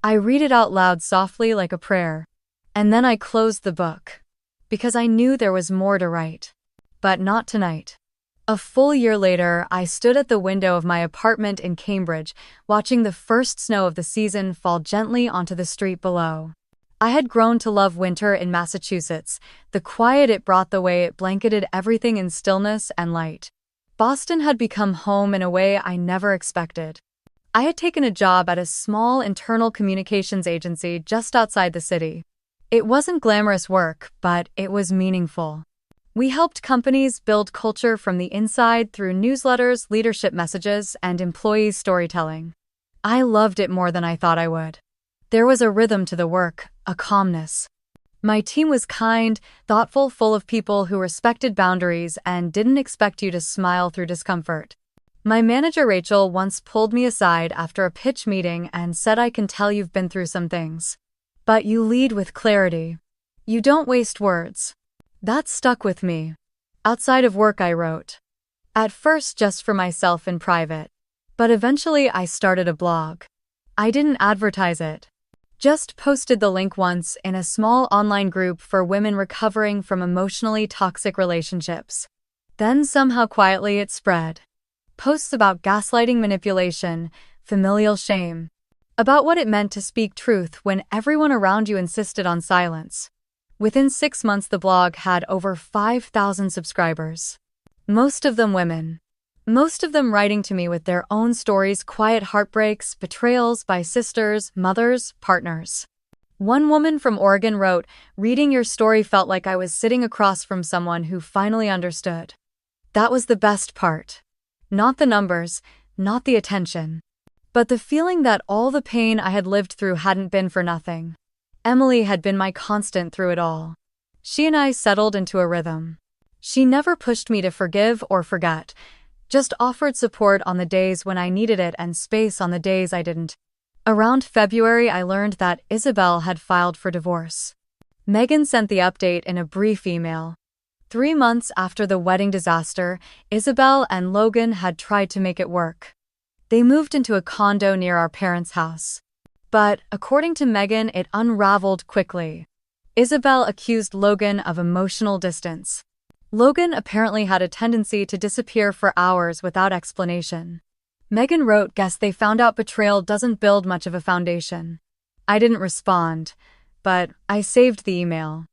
I read it out loud softly like a prayer. And then I closed the book. Because I knew there was more to write. But not tonight. A full year later, I stood at the window of my apartment in Cambridge, watching the first snow of the season fall gently onto the street below. I had grown to love winter in Massachusetts, the quiet it brought, the way it blanketed everything in stillness and light. Boston had become home in a way I never expected. I had taken a job at a small internal communications agency just outside the city. It wasn't glamorous work, but it was meaningful. We helped companies build culture from the inside through newsletters, leadership messages, and employee storytelling. I loved it more than I thought I would. There was a rhythm to the work, a calmness. My team was kind, thoughtful, full of people who respected boundaries and didn't expect you to smile through discomfort. My manager Rachel once pulled me aside after a pitch meeting and said, I can tell you've been through some things. But you lead with clarity. You don't waste words. That stuck with me. Outside of work, I wrote. At first just for myself in private. But eventually I started a blog. I didn't advertise it. Just posted the link once in a small online group for women recovering from emotionally toxic relationships. Then somehow quietly it spread. Posts about gaslighting, manipulation, familial shame. About what it meant to speak truth when everyone around you insisted on silence. Within 6 months, the blog had over 5,000 subscribers. Most of them women. Most of them writing to me with their own stories, quiet heartbreaks, betrayals by sisters, mothers, partners. One woman from Oregon wrote, reading your story felt like I was sitting across from someone who finally understood. That was the best part. Not the numbers, not the attention. But the feeling that all the pain I had lived through hadn't been for nothing. Emily had been my constant through it all. She and I settled into a rhythm. She never pushed me to forgive or forget, just offered support on the days when I needed it and space on the days I didn't. Around February, I learned that Isabel had filed for divorce. Megan sent the update in a brief email. 3 months after the wedding disaster, Isabel and Logan had tried to make it work. They moved into a condo near our parents' house. But, according to Megan, it unraveled quickly. Isabel accused Logan of emotional distance. Logan apparently had a tendency to disappear for hours without explanation. Megan wrote, "Guess they found out betrayal doesn't build much of a foundation." I didn't respond, but I saved the email.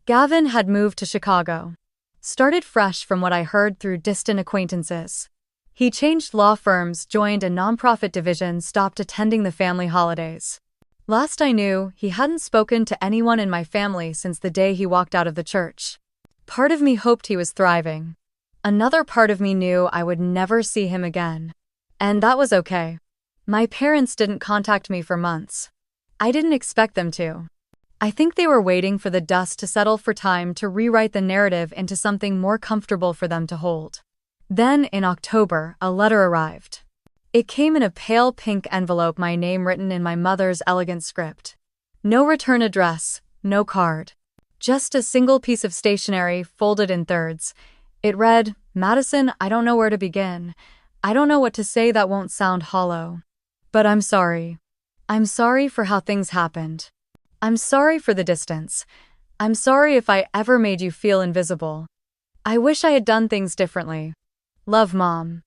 Gavin had moved to Chicago. Started fresh from what I heard through distant acquaintances. He changed law firms, joined a nonprofit division, stopped attending the family holidays. Last I knew, he hadn't spoken to anyone in my family since the day he walked out of the church. Part of me hoped he was thriving. Another part of me knew I would never see him again. And that was okay. My parents didn't contact me for months. I didn't expect them to. I think they were waiting for the dust to settle, for time to rewrite the narrative into something more comfortable for them to hold. Then, in October, a letter arrived. It came in a pale pink envelope, my name written in my mother's elegant script. No return address, no card. Just a single piece of stationery folded in thirds. It read, "Madison, I don't know where to begin. I don't know what to say that won't sound hollow. But I'm sorry. I'm sorry for how things happened. I'm sorry for the distance. I'm sorry if I ever made you feel invisible. I wish I had done things differently. Love, Mom."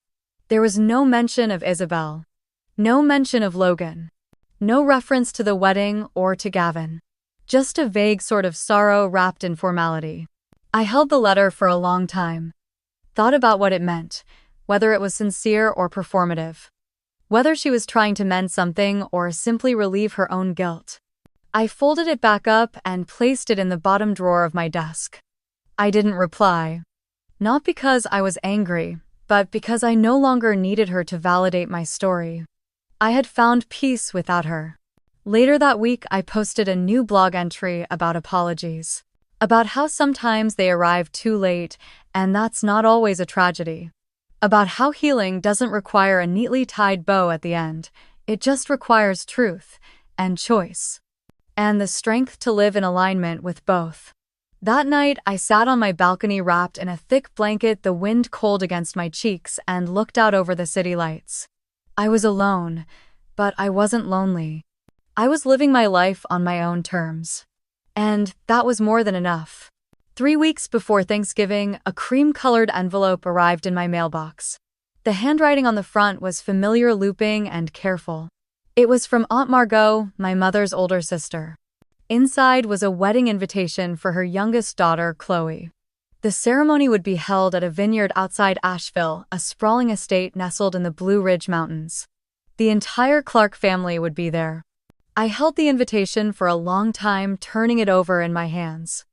There was no mention of Isabel. No mention of Logan. No reference to the wedding or to Gavin. Just a vague sort of sorrow wrapped in formality. I held the letter for a long time. Thought about what it meant, whether it was sincere or performative. Whether she was trying to mend something or simply relieve her own guilt. I folded it back up and placed it in the bottom drawer of my desk. I didn't reply. Not because I was angry, but because I no longer needed her to validate my story. I had found peace without her. Later that week, I posted a new blog entry about apologies. About how sometimes they arrive too late, and that's not always a tragedy. About how healing doesn't require a neatly tied bow at the end, it just requires truth, and choice. And the strength to live in alignment with both. That night, I sat on my balcony wrapped in a thick blanket, the wind cold against my cheeks, and looked out over the city lights. I was alone, but I wasn't lonely. I was living my life on my own terms. And that was more than enough. 3 weeks before Thanksgiving, a cream-colored envelope arrived in my mailbox. The handwriting on the front was familiar, looping, and careful. It was from Aunt Margot, my mother's older sister. Inside was a wedding invitation for her youngest daughter, Chloe. The ceremony would be held at a vineyard outside Asheville, a sprawling estate nestled in the Blue Ridge Mountains. The entire Clark family would be there. I held the invitation for a long time, turning it over in my hands.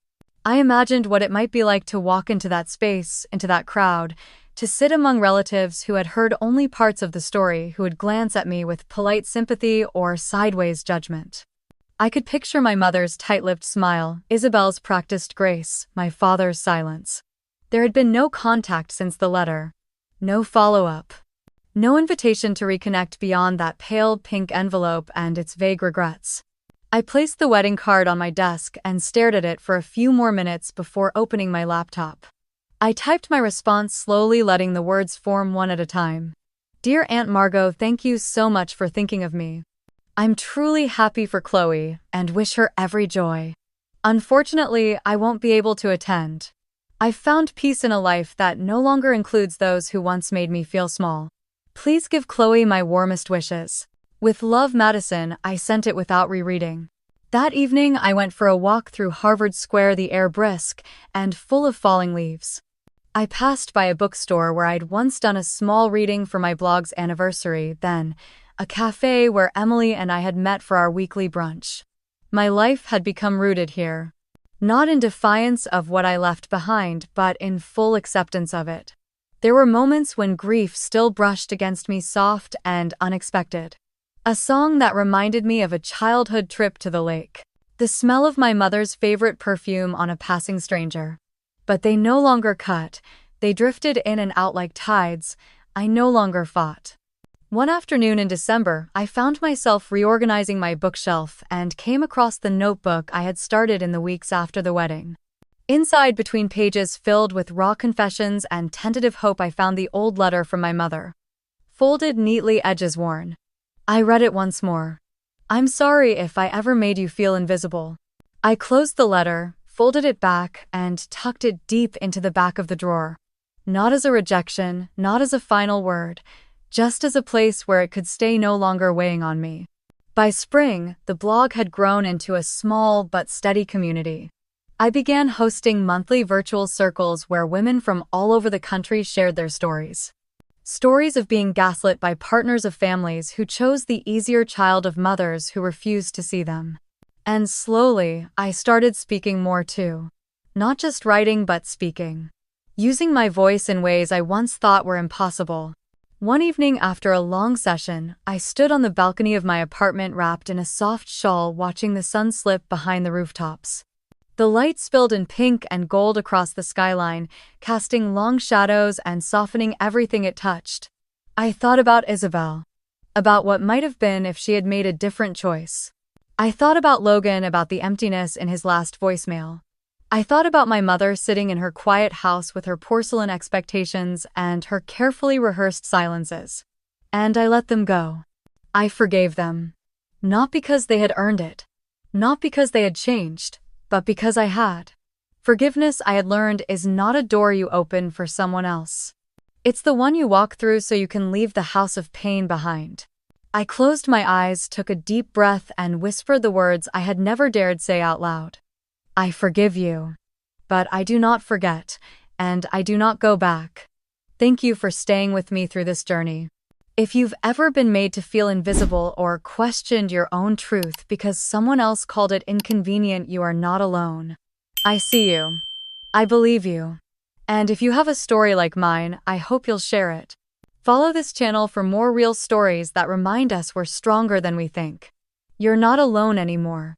I imagined what it might be like to walk into that space, into that crowd, to sit among relatives who had heard only parts of the story, who would glance at me with polite sympathy or sideways judgment. I could picture my mother's tight-lipped smile, Isabel's practiced grace, my father's silence. There had been no contact since the letter. No follow-up. No invitation to reconnect beyond that pale pink envelope and its vague regrets. I placed the wedding card on my desk and stared at it for a few more minutes before opening my laptop. I typed my response slowly, letting the words form one at a time. "Dear Aunt Margot, thank you so much for thinking of me. I'm truly happy for Chloe and wish her every joy. Unfortunately, I won't be able to attend. I've found peace in a life that no longer includes those who once made me feel small. Please give Chloe my warmest wishes. With love, Madison." I sent it without rereading. That evening, I went for a walk through Harvard Square, the air brisk and full of falling leaves. I passed by a bookstore where I'd once done a small reading for my blog's anniversary, then a cafe where Emily and I had met for our weekly brunch. My life had become rooted here. Not in defiance of what I left behind, but in full acceptance of it. There were moments when grief still brushed against me, soft and unexpected. A song that reminded me of a childhood trip to the lake. The smell of my mother's favorite perfume on a passing stranger. But they no longer cut, they drifted in and out like tides. I no longer fought. One afternoon in December, I found myself reorganizing my bookshelf and came across the notebook I had started in the weeks after the wedding. Inside, between pages filled with raw confessions and tentative hope, I found the old letter from my mother. Folded neatly, edges worn. I read it once more. "I'm sorry if I ever made you feel invisible." I closed the letter, folded it back, and tucked it deep into the back of the drawer. Not as a rejection, not as a final word, just as a place where it could stay, no longer weighing on me. By spring, the blog had grown into a small but steady community. I began hosting monthly virtual circles where women from all over the country shared their stories. Stories of being gaslit by partners, of families who chose the easier child, of mothers who refused to see them. And slowly, I started speaking more too. Not just writing, but speaking. Using my voice in ways I once thought were impossible. One evening after a long session, I stood on the balcony of my apartment wrapped in a soft shawl, watching the sun slip behind the rooftops. The light spilled in pink and gold across the skyline, casting long shadows and softening everything it touched. I thought about Isabel. About what might have been if she had made a different choice. I thought about Logan, about the emptiness in his last voicemail. I thought about my mother sitting in her quiet house with her porcelain expectations and her carefully rehearsed silences. And I let them go. I forgave them. Not because they had earned it. Not because they had changed. But because I had. Forgiveness, I had learned, is not a door you open for someone else. It's the one you walk through so you can leave the house of pain behind. I closed my eyes, took a deep breath, and whispered the words I had never dared say out loud. I forgive you. But I do not forget, and I do not go back. Thank you for staying with me through this journey. If you've ever been made to feel invisible or questioned your own truth because someone else called it inconvenient, you are not alone. I see you. I believe you. And if you have a story like mine, I hope you'll share it. Follow this channel for more real stories that remind us we're stronger than we think. You're not alone anymore.